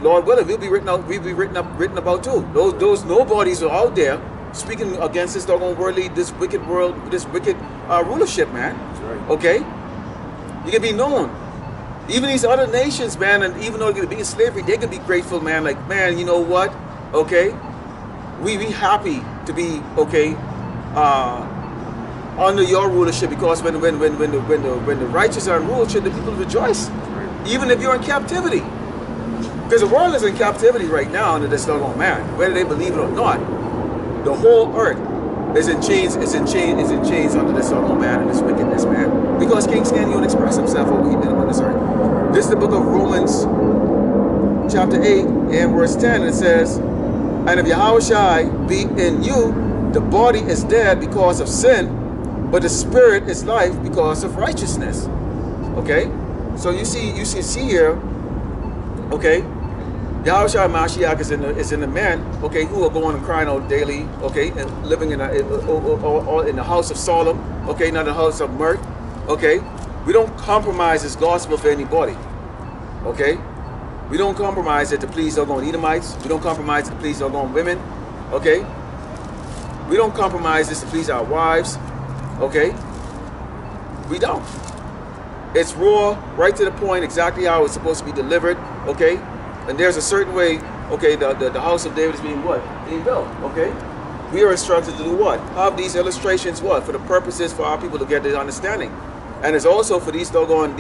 Lord willing, we'll be written about too. Those nobodies are out there speaking against this doggone worldly, this wicked rulership, man. That's right. Okay? You can be known. Even these other nations, man, and even though they're going to be in slavery, they can be grateful, man. Like, man, you know what? Okay? We be happy to be, okay, under your rulership, because when the righteous are in rulership, the people rejoice. Even if you're in captivity. Because the world is in captivity right now under this doggone man, whether they believe it or not. The whole earth is in chains under this doggone man and this wickedness, man. Because kings can't even express himself over here on this earth. This is the book of Romans, chapter 8 and verse 10. It says, and if Yahushua be in you, the body is dead because of sin, but the spirit is life because of righteousness. Okay? So you see here, okay, Yahushua Mashiach is in the man, okay, who are going and crying out daily, okay, and living in the house of Solomon, okay, not the house of mirth, okay. We don't compromise this gospel for anybody, okay. We don't compromise it to please doggone Edomites. We don't compromise it to please doggone women, okay. We don't compromise this to please our wives, okay. We don't. It's raw, right to the point, exactly how it's supposed to be delivered, okay? And there's a certain way, okay, the house of David is being what? Being built, okay? We are instructed to do what? Have these illustrations what? For the purposes for our people to get the understanding. And it's also for these doggone,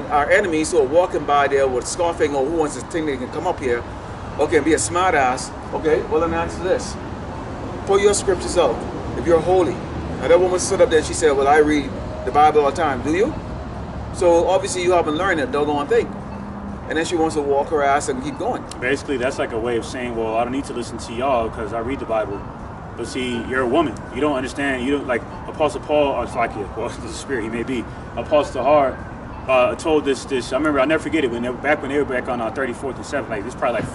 our enemies who are walking by there with scoffing, or who wants to think they can come up here, okay, and be a smart ass, okay? Well, let me answer this. Pull your scriptures out, if you're holy. Now that woman stood up there and she said, well, I read the Bible all the time. Do you? So obviously you haven't learned that doggone thing. And then she wants to walk her ass and keep going. Basically, that's like a way of saying, well, I don't need to listen to y'all because I read the Bible. But see, you're a woman. You don't understand. You don't, like Apostle Paul, or well, the spirit he may be. Apostle Tahar told this. I remember, I'll never forget it, when they were back on 34th and 7th. Like, this is probably like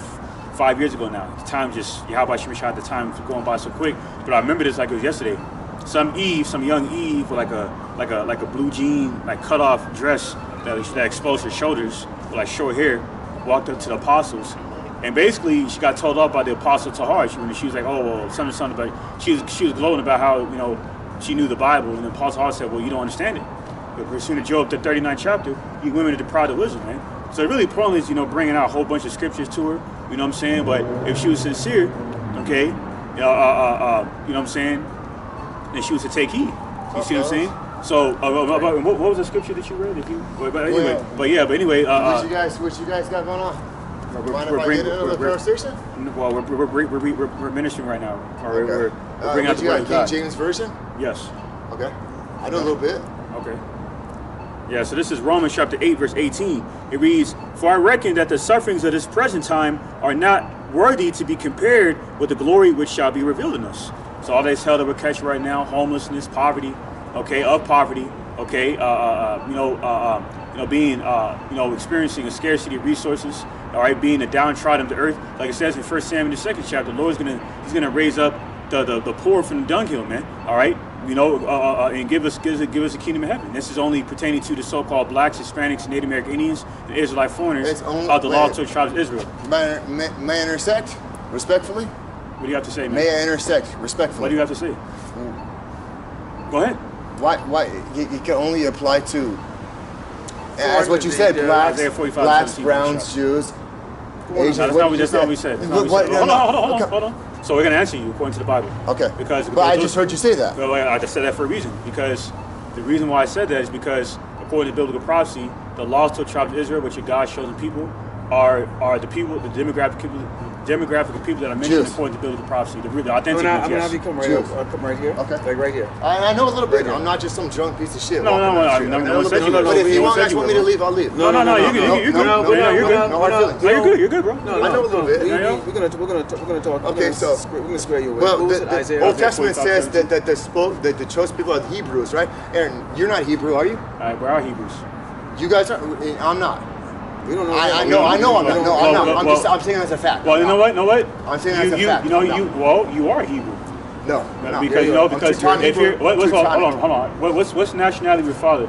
5 years ago now. The time just, Yahweh Shemeshah, the time going by so quick. But I remember this like it was yesterday. Some young Eve with like a blue jean, like cut off dress that exposed her shoulders with like short hair, walked up to the apostles, and basically she got told off by the apostle Tahar. She was like, oh well, something about, she was gloating about how, you know, she knew the Bible, and the apostle Tahar said, well, you don't understand it. But pursuing to Job, the 39th chapter, you women are deprived of wisdom, man. So it really probably is, you know, bringing out a whole bunch of scriptures to her. You know what I'm saying? But if she was sincere, okay, you know what I'm saying, then she was to take heed. You see what I'm saying? So, what was the scripture that you read? But anyway, what you guys got going on? Mind if I get into the conversation? Well, we're ministering right now. Okay. We're bringing out the word of God. King James Version? Yes. Okay. I know a little bit. Okay. Yeah, so this is Romans chapter 8, verse 18. It reads, for I reckon that the sufferings of this present time are not worthy to be compared with the glory which shall be revealed in us. So all that's held up a catch right now, homelessness, poverty, okay, okay, being, experiencing a scarcity of resources, all right, being a downtrodden of the earth. Like it says in 1 Samuel, the 2nd chapter, the Lord's he's gonna raise up the poor from the dunghill, man, all right, and give us a kingdom of heaven. This is only pertaining to the so-called blacks, Hispanics, Native American Indians, and Israelite foreigners of the law to the tribes of Israel. May I intersect respectfully? What do you have to say, man? May I intersect respectfully? What do you have to say? Go ahead. Why it can only apply to, as what you said, blacks, browns, Jews, Asians. That's not what we said. Hold on. So we're going to answer you according to the Bible. Okay. But I just heard you say that. Well, I just said that for a reason. Because the reason why I said that is because, according to biblical prophecy, the lost to the tribes of Israel, which are God's chosen people, are the people, the demographic of people that are mentioned according to biblical prophecy. The authentic ones, I'm gonna have you come right up. I'll come right here. Okay. Like right here. I know a little bit. I'm not just some drunk piece of shit. No. But if you want me to leave, I'll leave. No, you're good. No hard feelings. You're good, bro. I know a little bit. We're gonna talk. Okay, so we're gonna square you away. Well, the Old Testament says that the chosen people are the Hebrews, right? Aaron, you're not Hebrew, are you? We are Hebrews. You guys are. I'm not. We don't know. I know I'm not. No, I'm not. I'm saying as a fact. Well, you know what? I'm saying as a fact. You are Hebrew. No. Because if you're hold on. What's nationality of your father?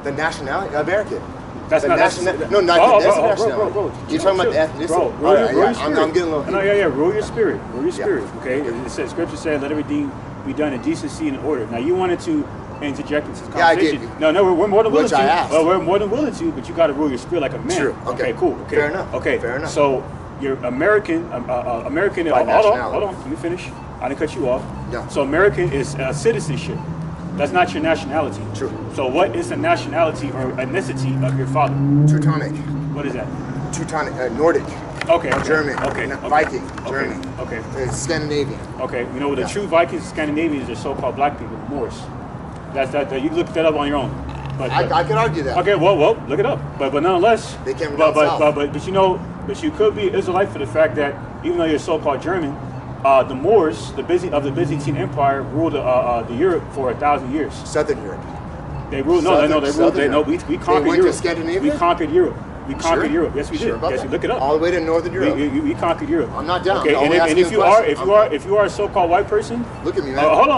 The nationality, American. That's not nationality. No, not that's nationality. Bro. You're talking about the ethnicity. Bro, roll your spirit. I'm getting a little. Rule your spirit. Rule your spirit. Okay. It says Scripture said, "Let everything be done in decency and order." Now you wanted to interject into this conversation. Yeah, I No, we're more than willing to. I asked. Well, we're more than willing to, but you got to rule your spirit like a man. True. Okay. Cool. Okay. Fair enough. Okay. Fair enough. So you're American. American. Hold on. Let me finish. I didn't cut you off. Yeah. So American is citizenship. That's not your nationality. True. So what is the nationality or ethnicity of your father? Teutonic. What is that? Teutonic. Nordic. Okay. German. Okay. Viking. Okay. German. Okay. Scandinavian. Okay. You know, the true Vikings, Scandinavians, are so-called black people, Moors. That's that. You look that up on your own. But I could argue that. Okay. Well, look it up. But nonetheless, they came from but you could be Israelite for the fact that even though you're so-called German, the Moors, the Byzantine Empire, ruled the Europe for 1,000 years. Southern Europe. They ruled. We conquered Europe. We conquered Europe. We conquered Europe. Yes, we did. Yes, you look it up. All the way to Northern Europe. We conquered Europe. I'm not down. Okay, and if you are a so-called white person, look at me, man. Hold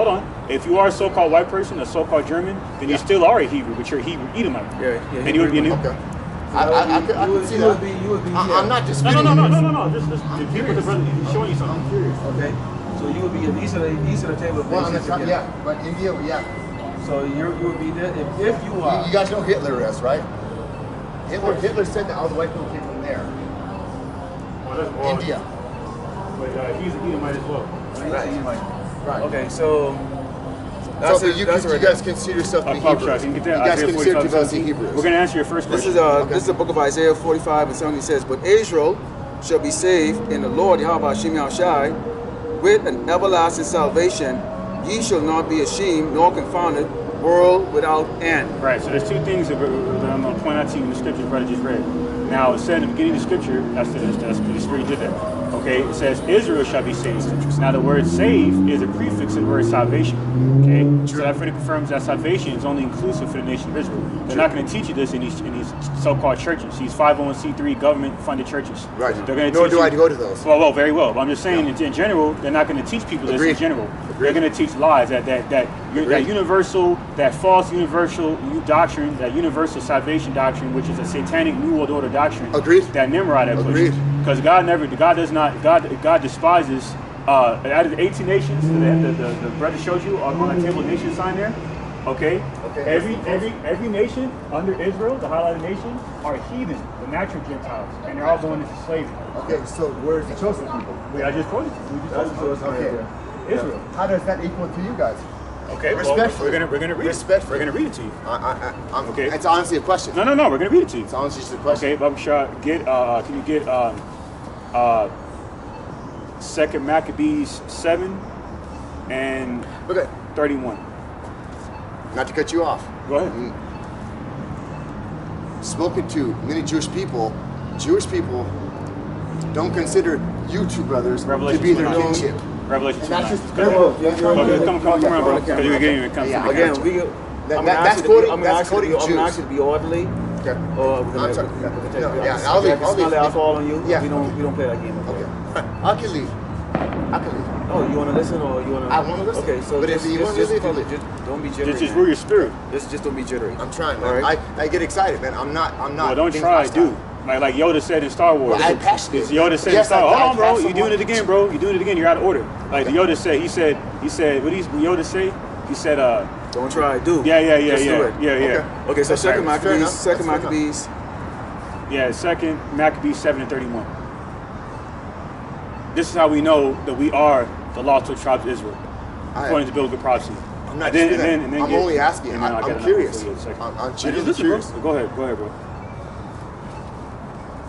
on. If you are a so-called white person, a so-called German, then you still are a Hebrew, but you're a Hebrew Edomite. Yeah. And you would be a okay. I could see that. I'm not just. No. Just the people, the brother, he's showing you something. I'm curious. Okay. So you would be in east of the table of nations. But India, So you would be there if you are. You guys know Hitler is, right? Hitler said that all the white people came from there. India. But he's an Edomite as well. Right. Okay, so. You guys consider yourself to be Hebrews. You guys consider yourselves to be Hebrews. We're going to answer your first question. This is the book of Isaiah 45 and 70 says, "But Israel shall be saved in the Lord Yahweh Shem Yahushai with an everlasting salvation. Ye shall not be ashamed nor confounded, world without end." Right, so there's two things that I'm going to point out to you in the scripture the brother just read. Now, it said in the beginning of the scripture, that's the spirit did that. Okay, it says Israel shall be saved. Now, the word save is a prefix of the word salvation. Okay, so that further confirms that salvation is only inclusive for the nation of Israel. They're not going to teach you this in these so-called churches, these 501c3 government-funded churches. Right. They're going to Nor do I go to those. Well, very well. But I'm just saying, in general, they're not going to teach people this in general. They're going to teach lies that universal, that false universal doctrine, that universal salvation doctrine, which is a satanic New World Order doctrine. Agreed. That Nimrod had pushed. Because God despises out of the 18 nations, the brother showed you on that table nation sign there. Okay. Every nation under Israel, the highlighted nation, are heathen, the natural Gentiles, and they're all going into slavery. Okay, so where's the chosen people? I just quoted you. Okay. Israel. How does that equal to you guys? Okay, respectfully. Well, we're gonna read it. We're gonna read it to you. Okay. It's honestly a question. No, we're gonna read it to you. It's honestly just a question. Okay, Baba Shah, can you get 2 Maccabees 7 and 31. Not to cut you off. Go ahead. Spoken to many Jewish people don't consider you two brothers to be their kinship. Revelation 2. That's just come on, bro. Because you're getting it. Again, I'm going to ask you to be orderly. Okay. I'm sorry. I'll leave. I'll fall on you. Yeah. We don't play that game. Okay. I can leave. Oh, you want to listen or you want to? I want to listen. Okay, so but if you want to leave, I'll leave. Just don't be jittery. Just rule your spirit. Just don't be jittery. I'm trying, man. Right? I get excited, man. I'm not. Well, don't try, dude. Like Yoda said in Star Wars. Well, I passionate. Yoda said in Star Wars. Hold on, bro. You're doing it again, bro. You're doing it again. You're out of order. Like Yoda said. He said. What did Yoda say? He said. Don't try, do. Yeah. Just do it. Yeah. Okay, so Second Maccabees. Yeah, 2 Maccabees 7 and 31. This is how we know that we are the lost 12 tribes of Israel, according to biblical prophecy. I'm not I'm only asking. I'm curious. I'm genuinely curious. Go ahead, bro.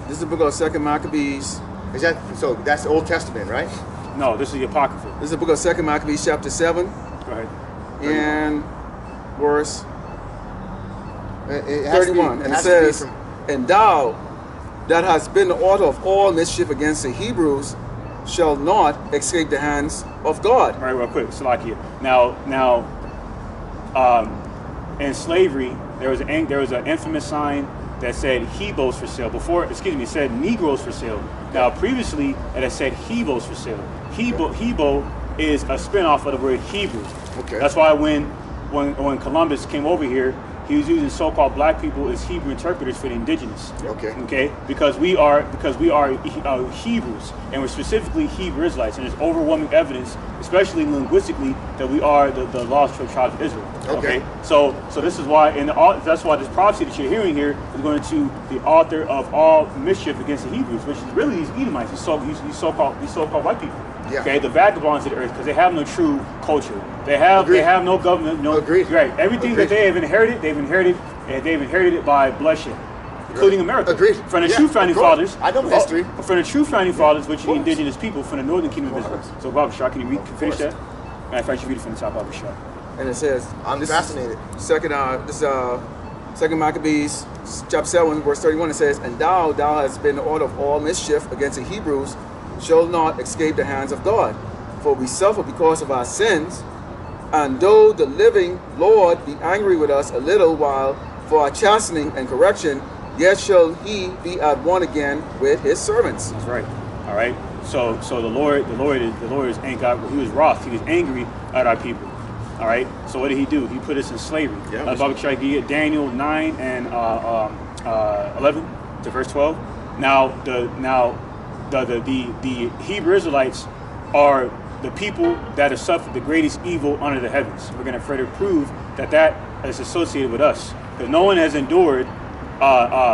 This is the book of 2 Maccabees. So that's the Old Testament, right? No, this is the Apocrypha. This is the book of 2 Maccabees chapter 7. Go ahead. And verse 31. And it says, "And thou that hast been the author of all mischief against the Hebrews shall not escape the hands of God." All right, real quick, Salakia. Now, in slavery, there was an infamous sign that said Hebos for sale. It said Negroes for sale. Now, previously, it had said Hebos for sale. Hebo is a spinoff of the word Hebrew. Okay. That's why when Columbus came over here, he was using so-called black people as Hebrew interpreters for the indigenous. Okay. Okay. Because we are Hebrews, and we're specifically Hebrew Israelites, and there's overwhelming evidence, especially linguistically, that we are the lost tribes of Israel. Okay. So this is why, and that's why this prophecy that you're hearing here is going to the author of all mischief against the Hebrews, which is really these Edomites, these so-called white people. Yeah. Okay, the vagabonds of the earth, because they have no true culture. They have no government. No. Agreed. Right. Everything that they have inherited, they've inherited it by bloodshed, including America. Agreed. From the true founding fathers. I know history. From the true founding fathers, which are the indigenous people from the northern kingdom of Israel. So, Baba Shah, can you finish that? Matter of fact, you read it from the top, Baba Shah. And it says, I'm fascinated. Second Maccabees, chapter 7, verse 31. It says, "And thou hast been the author of all mischief against the Hebrews, shall not escape the hands of God. For we suffer because of our sins, and though the living Lord be angry with us a little while for our chastening and correction, yet shall he be at one again with his servants." That's right. All right. So the Lord is angry. He was wroth. He was angry at our people. All right. So what did he do? He put us in slavery. Yeah. Baba Shah, Daniel 9 and 11 to verse 12. Now the Hebrew Israelites are the people that have suffered the greatest evil under the heavens. We're going to further prove that is associated with us, because no one has endured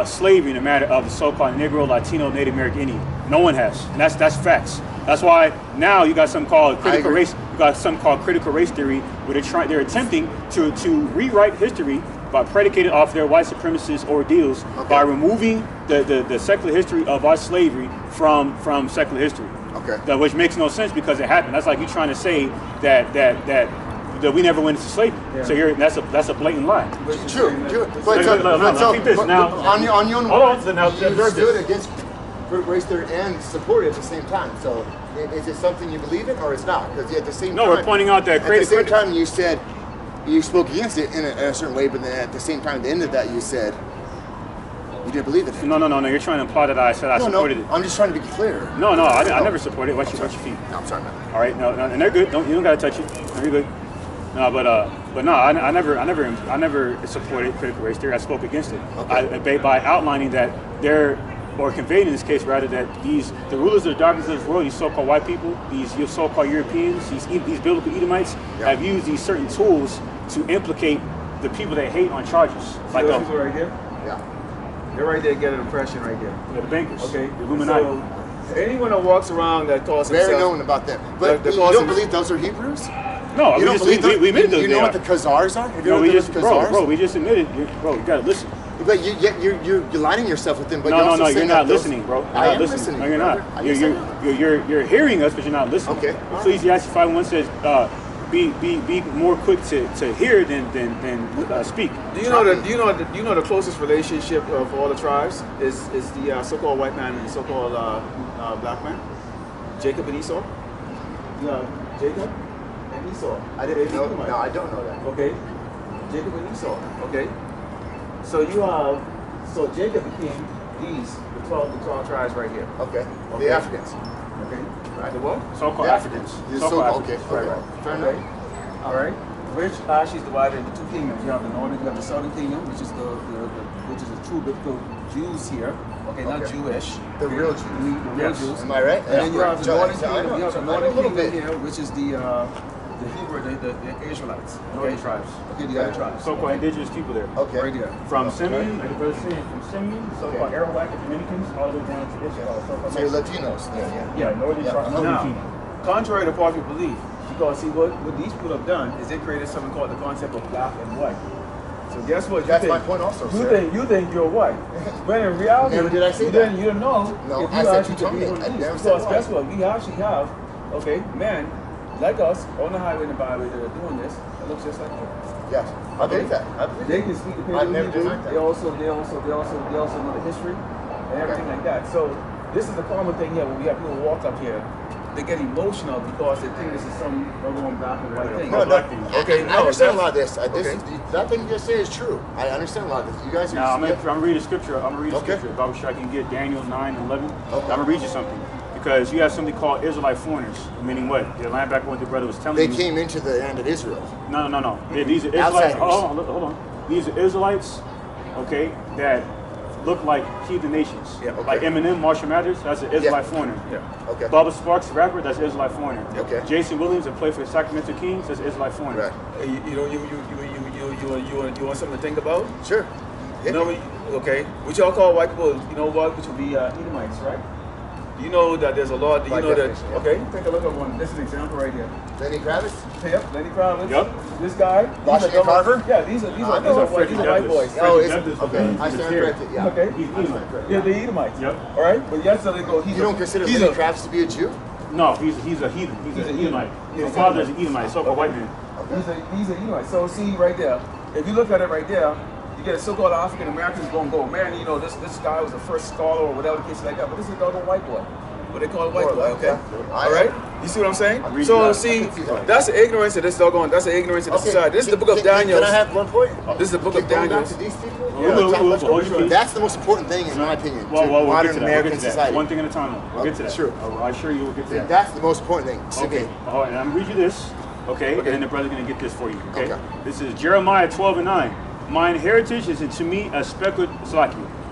slavery in the matter of the so-called Negro, Latino, Native American Indian. No one has, and that's facts. That's why now you got something called critical race. You got something called critical race theory, where they're attempting to rewrite history by predicated off their white supremacist ordeals, by removing the secular history of our slavery from secular history. Okay. Which makes no sense, because it happened. That's like you trying to say that we never went into slavery. Yeah. So that's a blatant lie. True. But keep this now. On your own, hold on. So now you're good against race theory and support it at the same time. So is it something you believe in, or it's not? Because at the same time, we're pointing out that at the same time you said you spoke against it in a certain way, but then at the same time, at the end of that, you said you didn't believe in it. No. You're trying to imply that I said I supported it. I'm just trying to be clear. No, I never supported it. Watch your feet. No, I'm sorry, man. All right, no, and they're good. You don't gotta touch it. No, you're good. No, but no, I never supported critical race theory. I spoke against it. Okay. By outlining that or conveying in this case rather, that the rulers of the darkness of this world, these so-called white people, these so-called Europeans, these biblical Edomites, have used these certain tools to implicate the people they hate on charges. Like those people right here? Yeah. They're right there getting an impression right there. Yeah, the bankers. Okay. The Illuminati. So anyone that walks around that calls himself... Very known about them. But you don't believe those are Hebrews? No, we admit those. You know what the Khazars are? No, we just admitted. You gotta listen. But you're aligning yourself with them. But No, you're not listening, bro. I am listening. No, you're not. You're hearing us, but you're not listening. Okay. Ecclesiastes 5:1 says, "Be more quick to hear than speak." Do you know the closest relationship of all the tribes is the so-called white man and the so-called black man, Jacob and Esau. Jacob and Esau. I didn't know. No, I don't know that. Okay, Jacob and Esau. Okay. So Jacob became the 12 tribes right here. Okay. The Africans. Okay. Right. The what? So-called Africans. Okay. Right. Fair enough. All right. Which actually is divided into two kingdoms. You have the northern, you have the southern kingdom, which is the true biblical Jews here. Okay, not Jewish. The real Jews. The real Jews. Am I right? And then you have the northern I kingdom. You have the know northern a little kingdom bit here, which is the Hebrew, the Israelites. Northern tribes. Okay, the other tribes. So-called indigenous people there. Okay. Right there. From Simeon, like the brother said, from Simeon, so-called Arawak and Dominicans, all the way down to Israel. So you're Latinos. Yeah, northern tribes. Now, contrary to popular belief, because see what these people have done is they created something called the concept of black and white. So guess what? That's my point also, sir. You think you're white, but in reality, never did I say that. You don't know. No, if you I said actually you told me. could be I one of never these. said Because guess what? We actually have men like us on the highway and the byway that are doing this. It looks just like you. Yes, I believe that. They can speak the I've never Hebrew. denied that. They also know the history and everything like that. So this is the common thing here when we have people walk up here. They get emotional because they think this is some going back and white thing. Okay, I understand a lot of this. That thing you just said is true. I understand a lot of this. You guys are. Now I'm gonna read a scripture. Baba Shah, can get Daniel 9:11. Okay. I'm gonna read you something. because you have something called Israelite foreigners, meaning what? The linebacker, what the brother was telling They you. came into the land of Israel. No. These are Israelites. Outsiders. Hold on. These are Israelites, okay, that look like heathen nations. Yeah, okay. Like Eminem, Marshall Mathers, that's an Israelite foreigner. Yeah. Okay. Bubba Sparks, the rapper, that's an Israelite foreigner. Okay. Jason Williams, that played for the Sacramento Kings, that's an Israelite foreigner. Right. You want something to think about? Sure. You know, okay. Which y'all call white people, you know what, which would be Edomites, right? You know that there's a lot, you By know that, definition, yeah. okay, take a look at one. This is an example right here. Lenny Kravitz? Yep, Lenny Kravitz. Yep. This guy. Washington Carver? Yeah, these are white boys. Oh, Freddie it's, Douglass, okay. I stand corrected, yeah. Okay. He's Edomite. Yeah, the Edomites. Yep. All right, but yes, so they go. You don't consider Lenny Kravitz to be a Jew? No, he's a heathen. He's an Edomite. His father is an Edomite, so-called white man. He's an Edomite. So see right there, if you look at it right there, you get a so-called African Americans going to go, man, you know, this guy was the first scholar or whatever the case like that, but this is a doggone white boy. What they call a white boy, okay? All right? You see what I'm saying? So see, that's the ignorance of this doggone, that's the ignorance of the society. This is the book of Daniel. Can I have one point? This is the book of Going Daniel. back to these people? We'll That's the most important thing, in my opinion, Well, to we'll modern get to that. American society. One thing at a time, though. We'll get to that. Sure. I assure you we'll get to that. That's the most important thing. Okay. All right, and I'm going to read you this, okay? And then the brother's going to get this for you, okay? Okay. This is Jeremiah 12:9. Mine heritage is unto me as speckled,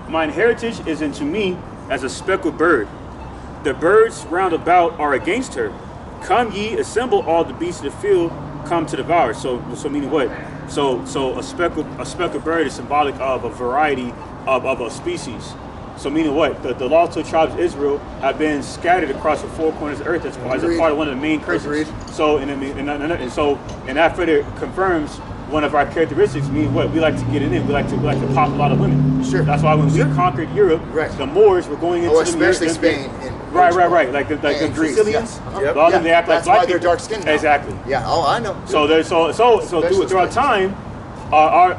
mine heritage is unto me as a speckled bird. The birds round about are against her. Come ye, assemble all the beasts of the field, come to devour. So meaning what? So a speckled bird is symbolic of a variety of a species. So meaning what? The lost 2 tribes of Israel have been scattered across the 4 corners of the earth as a part of one of the main curses. Agreed. So and that further confirms one of our characteristics, meaning what? We like to get it in. We like to pop a lot of women. Sure. That's why when we conquered Europe, Right. the Moors were going into especially Spain. Right. Like the Greece, Sicilians, yeah. Yep. a lot of them, they act like That's black why they're people. dark-skinned now. Exactly. Yeah, oh, I know. So throughout time, our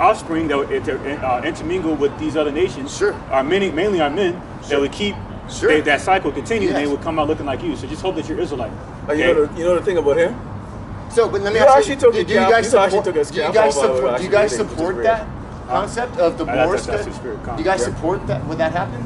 offspring that intermingle with these other nations, Sure. are mainly our men that would keep Sure. that cycle continue, and Yes. they would come out looking like you. So just hope that you're Israelite. You know the thing about him? So, but let me You ask actually you, took do the you cap- guys you actually support, took his do you cap guys off, I would support, do you guys actually think, which is support great. that concept of the Moors? That's the spirit Do you guys support that? Would that happen?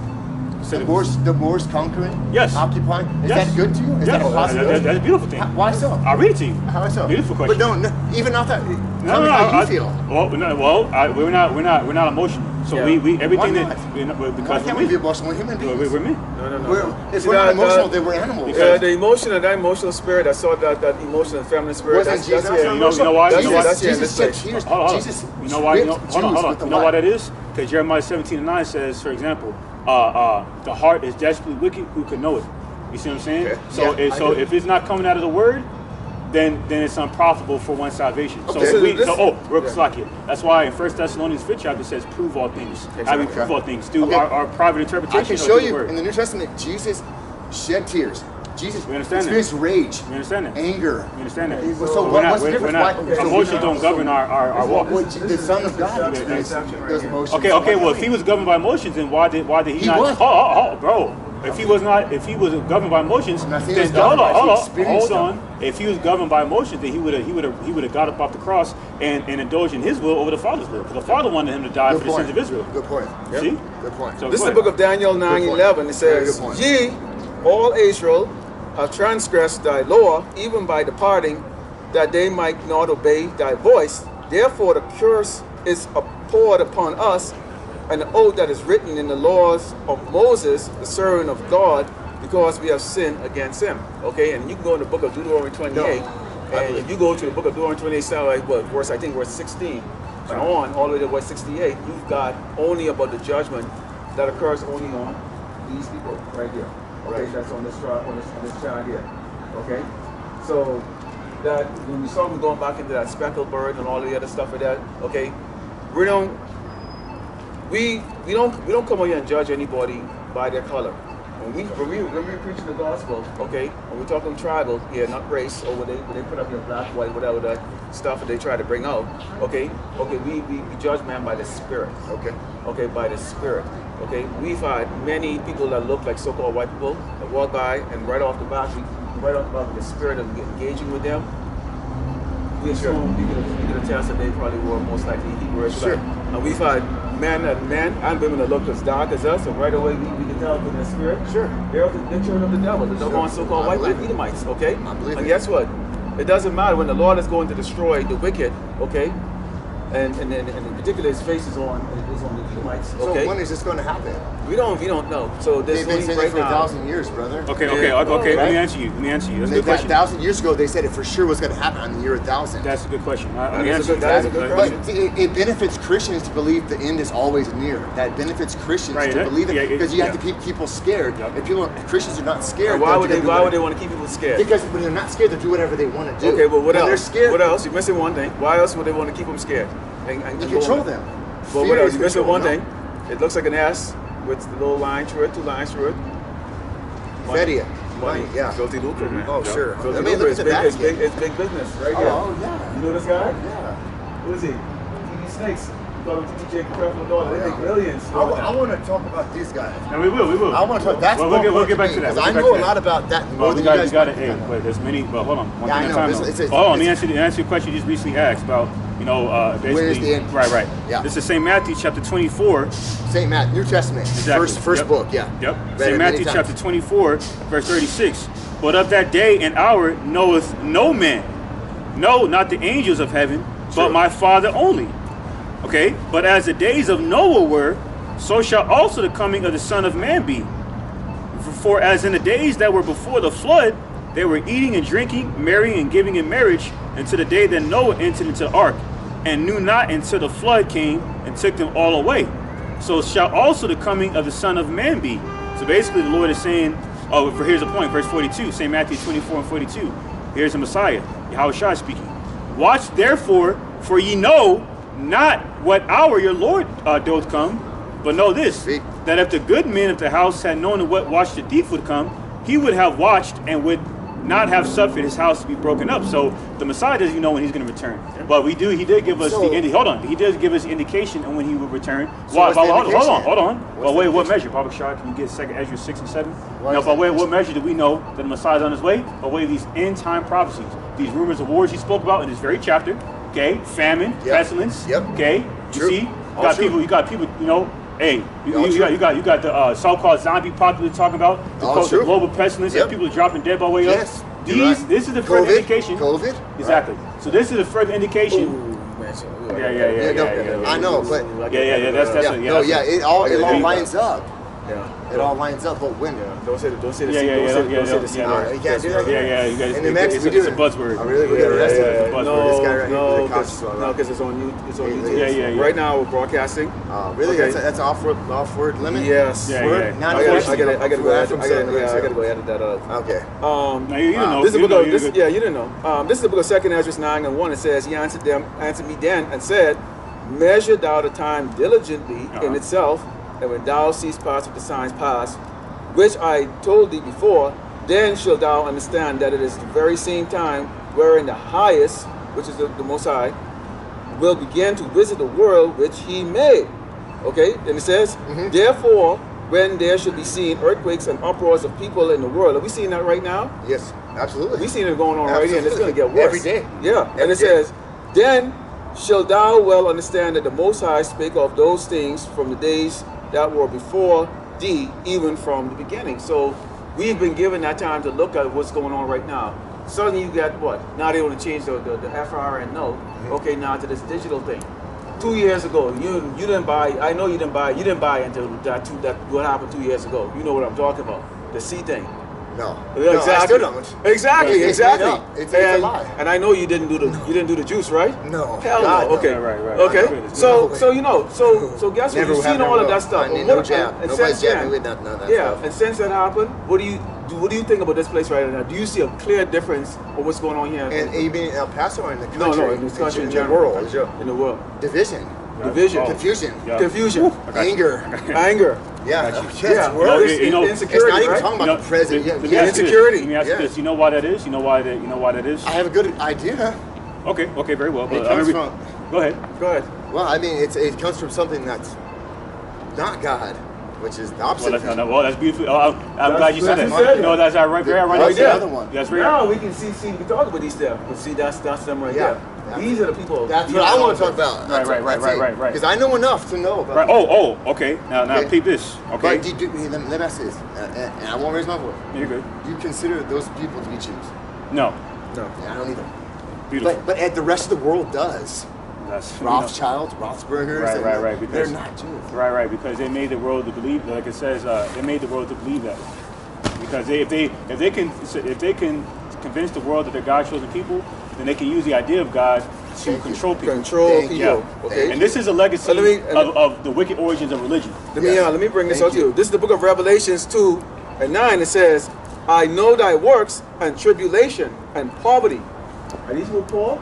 The Moors conquering? Yes. Occupying? Is Yes. that good to you? Is Yes. that a possibility? That's a beautiful thing. Why so? I'll read it to you. How so? Beautiful question. But no, even not that. Tell me how you feel. We're not emotional. So Yeah. we everything Why that not? because Why can't we be emotional human beings? we're men. No. If See, we're not that- emotional, that- then we're animals. The emotional spirit, I saw that emotional feminine spirit. Wasn't That's Jesus here. You know why? That's You know why? that's here in Jesus this shed place. tears. Hold on. Jesus You know why? whipped Hold on. Jews with You the know why what? that is? Because Jeremiah 17:9 says, for example, the heart is desperately wicked. Who can know it? You see what I'm saying? Okay. Yeah, I do. If it's not coming out of the word, then it's unprofitable for one's salvation. Okay, so That's why in 1 Thessalonians 5th chapter it says, "Prove all things." How do we prove all things? Through Okay. our private interpretation. I can or show through the you word? in the New Testament, Jesus shed tears. Jesus We understand that. experienced rage, You understand that? anger. You understand that? So what's the difference? Emotions don't govern our walk. The Son of God experienced those emotions. Okay. Well, if he was governed by emotions, then why did he He not? was. Oh, bro. If he was governed by emotions, I'm not saying then he was governed by it, he hold experienced on. If he was governed by emotions, then he would have got up off the cross and indulged in his will over the Father's will, because the Father wanted him to die Good for the point. sins of Israel. Good point. See? Good point. So This is go the book ahead. of Daniel 9:11. It Very says, good point. "Ye, all Israel, have transgressed thy law, even by departing, that they might not obey thy voice. Therefore the curse is poured upon us, and the oath that is written in the laws of Moses, the servant of God, because we have sinned against him." Okay, and you can go in the book of Deuteronomy 28, and if you go to the book of Deuteronomy 28, so like verse 16, and on all the way to verse 68, you've got only about the judgment that occurs only on these people right here. Okay, that's on this chart, on this chart here. Okay, so that when we saw them going back into that speckled bird and all the other stuff like that, okay, we don't come out here and judge anybody by their when we're preaching the gospel, okay, when we're talking tribal, not race, or when they put up your black, white, whatever that stuff that they try to bring out, okay, we judge man by the spirit, okay, by the spirit, okay. We've had many people that look like so-called white people that walk by, and right off the bat, with the spirit of engaging with them, we assume you can attest that they probably were most likely Hebrew Israelite. And we've had men and women that look as dark as us, and right away we can tell from the spirit. Sure. They're the children of the devil, the doggone so-called white man, Edomites, okay? I believe and it. guess what? It doesn't matter when the Lord is going to destroy the wicked, okay? And in particular, his face is on the Edomites, okay? So when is this going to happen? We don't know. So this They've been saying it for 1,000 years, brother. Okay. Right? Let me answer you. That's a good question. 1,000 years ago, they said it for sure was going to happen on the year 1,000. That's a good question. That is a good question. But it benefits Christians to believe the end is always near. That benefits Christians to believe it because you have to keep people scared. If Christians are not scared, why would they want to keep people scared? Because when they're not scared, they'll do whatever they want to do. Okay, but what else? They're scared. What else? You're missing one thing. Why else would they want to keep them scared? And control them. But what else? You're missing one thing. It looks like an S with the little line through it, 2 lines through it. Fedia. Money, yeah. Filthy lucre, man. Oh, sure. Filthy Look lucre at is the big, back it's end. big business right here. Oh, yeah. You know this guy? Yeah. Who is he? TV Snakes. Call him TJ Careful Daughter. They make millions. I want to talk about these guys. And we will. I want to talk. That's we'll get back to that. Because I know a lot about that more than you guys. But there's many. But hold on. One thing at a time. Hold on. Let me answer your question you just recently asked about. Basically. Where's the end? Right. Yeah. This is St. Matthew chapter 24. St. Matthew, New Testament. Exactly. First book. Yeah. Yep. St. Matthew chapter 24, verse 36. But of that day and hour knoweth no man, no, not the angels of heaven, but my Father only. Okay. But as the days of Noah were, so shall also the coming of the Son of Man be. For as in the days that were before the flood, they were eating and drinking, marrying and giving in marriage, until the day that Noah entered into the ark, and knew not until the flood came and took them all away. So shall also the coming of the Son of Man be. So basically the Lord is saying, here's a point, verse 42, St. Matthew 24 and 42. Here's the Messiah, Yahushua speaking. Watch therefore, for ye know not what hour your Lord doth come, but know this, that if the good men of the house had known what watch the thief would come, he would have watched and would not have suffered his house to be broken up. So the Messiah doesn't even know when he's going to return. But he did give us he did give us indication on when he will return. Hold on. By way of what measure? Baba Shah, can you get 2 Ezra 6 and 7? Now, by way of what measure do we know that the Messiah is on his way? By way of these end time prophecies, these rumors of wars he spoke about in this very chapter. Okay, famine, pestilence. Okay, you got people. Hey, you got the so-called zombie apocalypse talking about the global pestilence and people are dropping dead by way of. This is the further indication. COVID. Exactly. So this is the further indication. Yeah. I know, but It all lines up. It all lines up, but when? Don't say the You can't do that. You guys. In the Mexico, we do it's a buzzword. I really get arrested. It's a buzzword. This guy right here, No, because it's on YouTube. Yeah. Right now we're broadcasting. Really? That's off-word limit? Yes. Yeah. I gotta go edit that up. Okay. Now you didn't know. This is the book of, you didn't know. This is the book of 2 Ezra 9 and 1. It says, he answered me then and said, measure thou the time diligently in itself, and when thou seest parts of the signs pass, which I told thee before, then shalt thou understand that it is the very same time wherein the highest, which is the Most High, will begin to visit the world which he made. Okay, and it says, therefore, when there should be seen earthquakes and uproars of people in the world. Are we seeing that right now? Yes, absolutely. We seeing it going on right here, and it's going to get worse. Every day. Yeah, and it says, then shalt thou well understand that the Most High spake of those things from the days that were before thee, even from the beginning. So we've been given that time to look at what's going on right now. Suddenly you got what? Now they want to change the FR and no. Okay, now to this digital thing. 2 years ago, you didn't buy. I know you didn't buy into that what happened 2 years ago. You know what I'm talking about? The C thing. No. Yeah, exactly. I still don't. Exactly. It's a lie. And I know you didn't do the juice, right? No. Hell God, no. Okay. Right. Okay. So guess what? You've seen all of that stuff. No jab. Nobody's jabbing with none of that stuff. And since that happened, what do you think about this place right now? Do you see a clear difference of what's going on here? And you mean in El Paso or in the country? No, in the country in general. In the world. Division. Confusion. Anger. Insecurity. It's not even talking about the president. Insecurity. Let me ask you this. You know why that is? You know why that is? I have a good idea. Okay, very well. It comes from. Go ahead. Go ahead. Well, I mean, it comes from something that's not God. which is the opposite. Well, that's beautiful. I'm glad you said that. No, that's right there. Right there. Other one. That's right. Now we can see we can talk about these there. But see, that's them right there. These are the people. That's what I want to talk about. Right. Because I know enough to know about. Right. Okay. Now peep this. Okay. But let me ask this, and I won't raise my voice. You're good. Do you consider those people to be Jews? No. Yeah, I don't either. Beautiful. But the rest of the world does. That's Rothschilds, Rothsburgers. Right. Because they're not Jews. Right. Because they made the world to believe, like it says, they made the world to believe that. Because if they can convince the world that they're God's chosen people, then they can use the idea of God to control people. Yeah. Okay. And this is a legacy of the wicked origins of religion. Let me bring this out to you. This is the book of Revelations 2:9. It says, "I know thy works and tribulation and poverty." Are these people poor?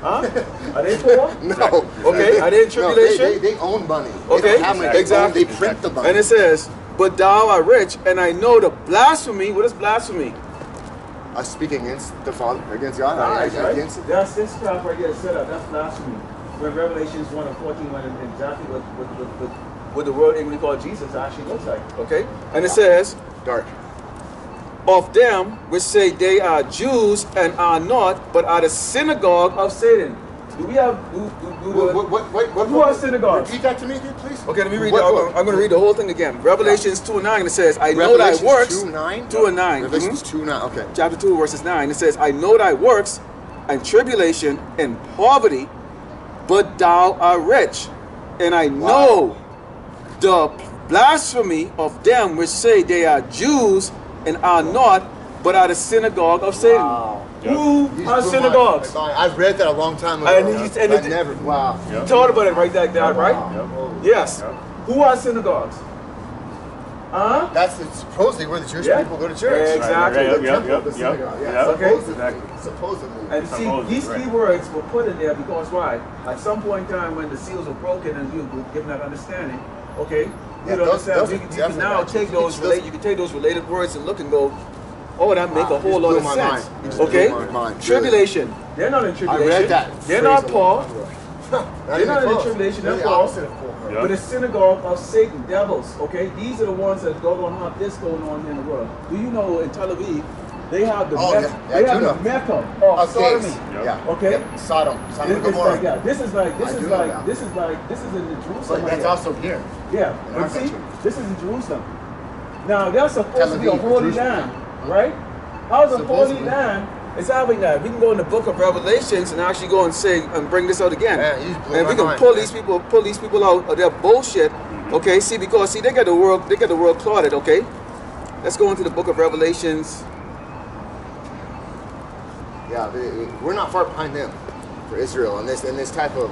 Huh? Are they poor? No. Okay. Are they in tribulation? No, they own money. Okay. They don't have money. Exactly. They print the money. And it says, "But thou art rich, and I know the blasphemy." What is blasphemy? I speak against the Father, against God. Right. Against it. That's this stuff right here set up. That's blasphemy. When Revelations 1:14 went exactly what the world English called Jesus actually looks like. Okay? And it says, Dark. "Of them which say they are Jews and are not, but are the synagogue of Satan." Do we have who are synagogues? Repeat that to me, please. Okay, let me read I'm going to read the whole thing again. Revelations 2:9. It says, "I know thy works." 2:9. 2:9. Revelations 2:9. Okay. Chapter 2, verses 9. It says, "I know thy works and tribulation and poverty, but thou art rich. And I know the blasphemy of them which say they are Jews and are not, but are the synagogue of Satan." Wow. Who are synagogues? I've read that a long time ago. I never. Wow. You taught about it right there, right? Wow. Yes. Who are synagogues? Huh? That's supposedly where the Jewish people go to church. Exactly. The temple, the synagogue. Yeah. Okay. Supposedly. And see, these key words were put in there because why? At some point in time when the seals were broken and you were given that understanding, okay, you can now take those related words and look and go, oh, that make a whole lot of sense. Okay? Tribulation. They're not in tribulation. I read that. They're not Paul. They're not in tribulation. They're Paul. But the synagogue of Satan, devils. Okay? These are the ones that don't have this going on in the world. Do you know in Tel Aviv, they have the Mecca of sodomy. Okay? Sodom and Gomorrah. This is in Jerusalem. But that's also here. Yeah. But see, this is in Jerusalem. Now, that's supposed to be a holy land. Right? How's a holy land is having that? We can go in the book of Revelations and actually go and say and bring this out again. And we can pull these people out of their bullshit. Okay, because they got the world clotted, okay? Let's go into the book of Revelations. Yeah, we're not far behind them for Israel and this type of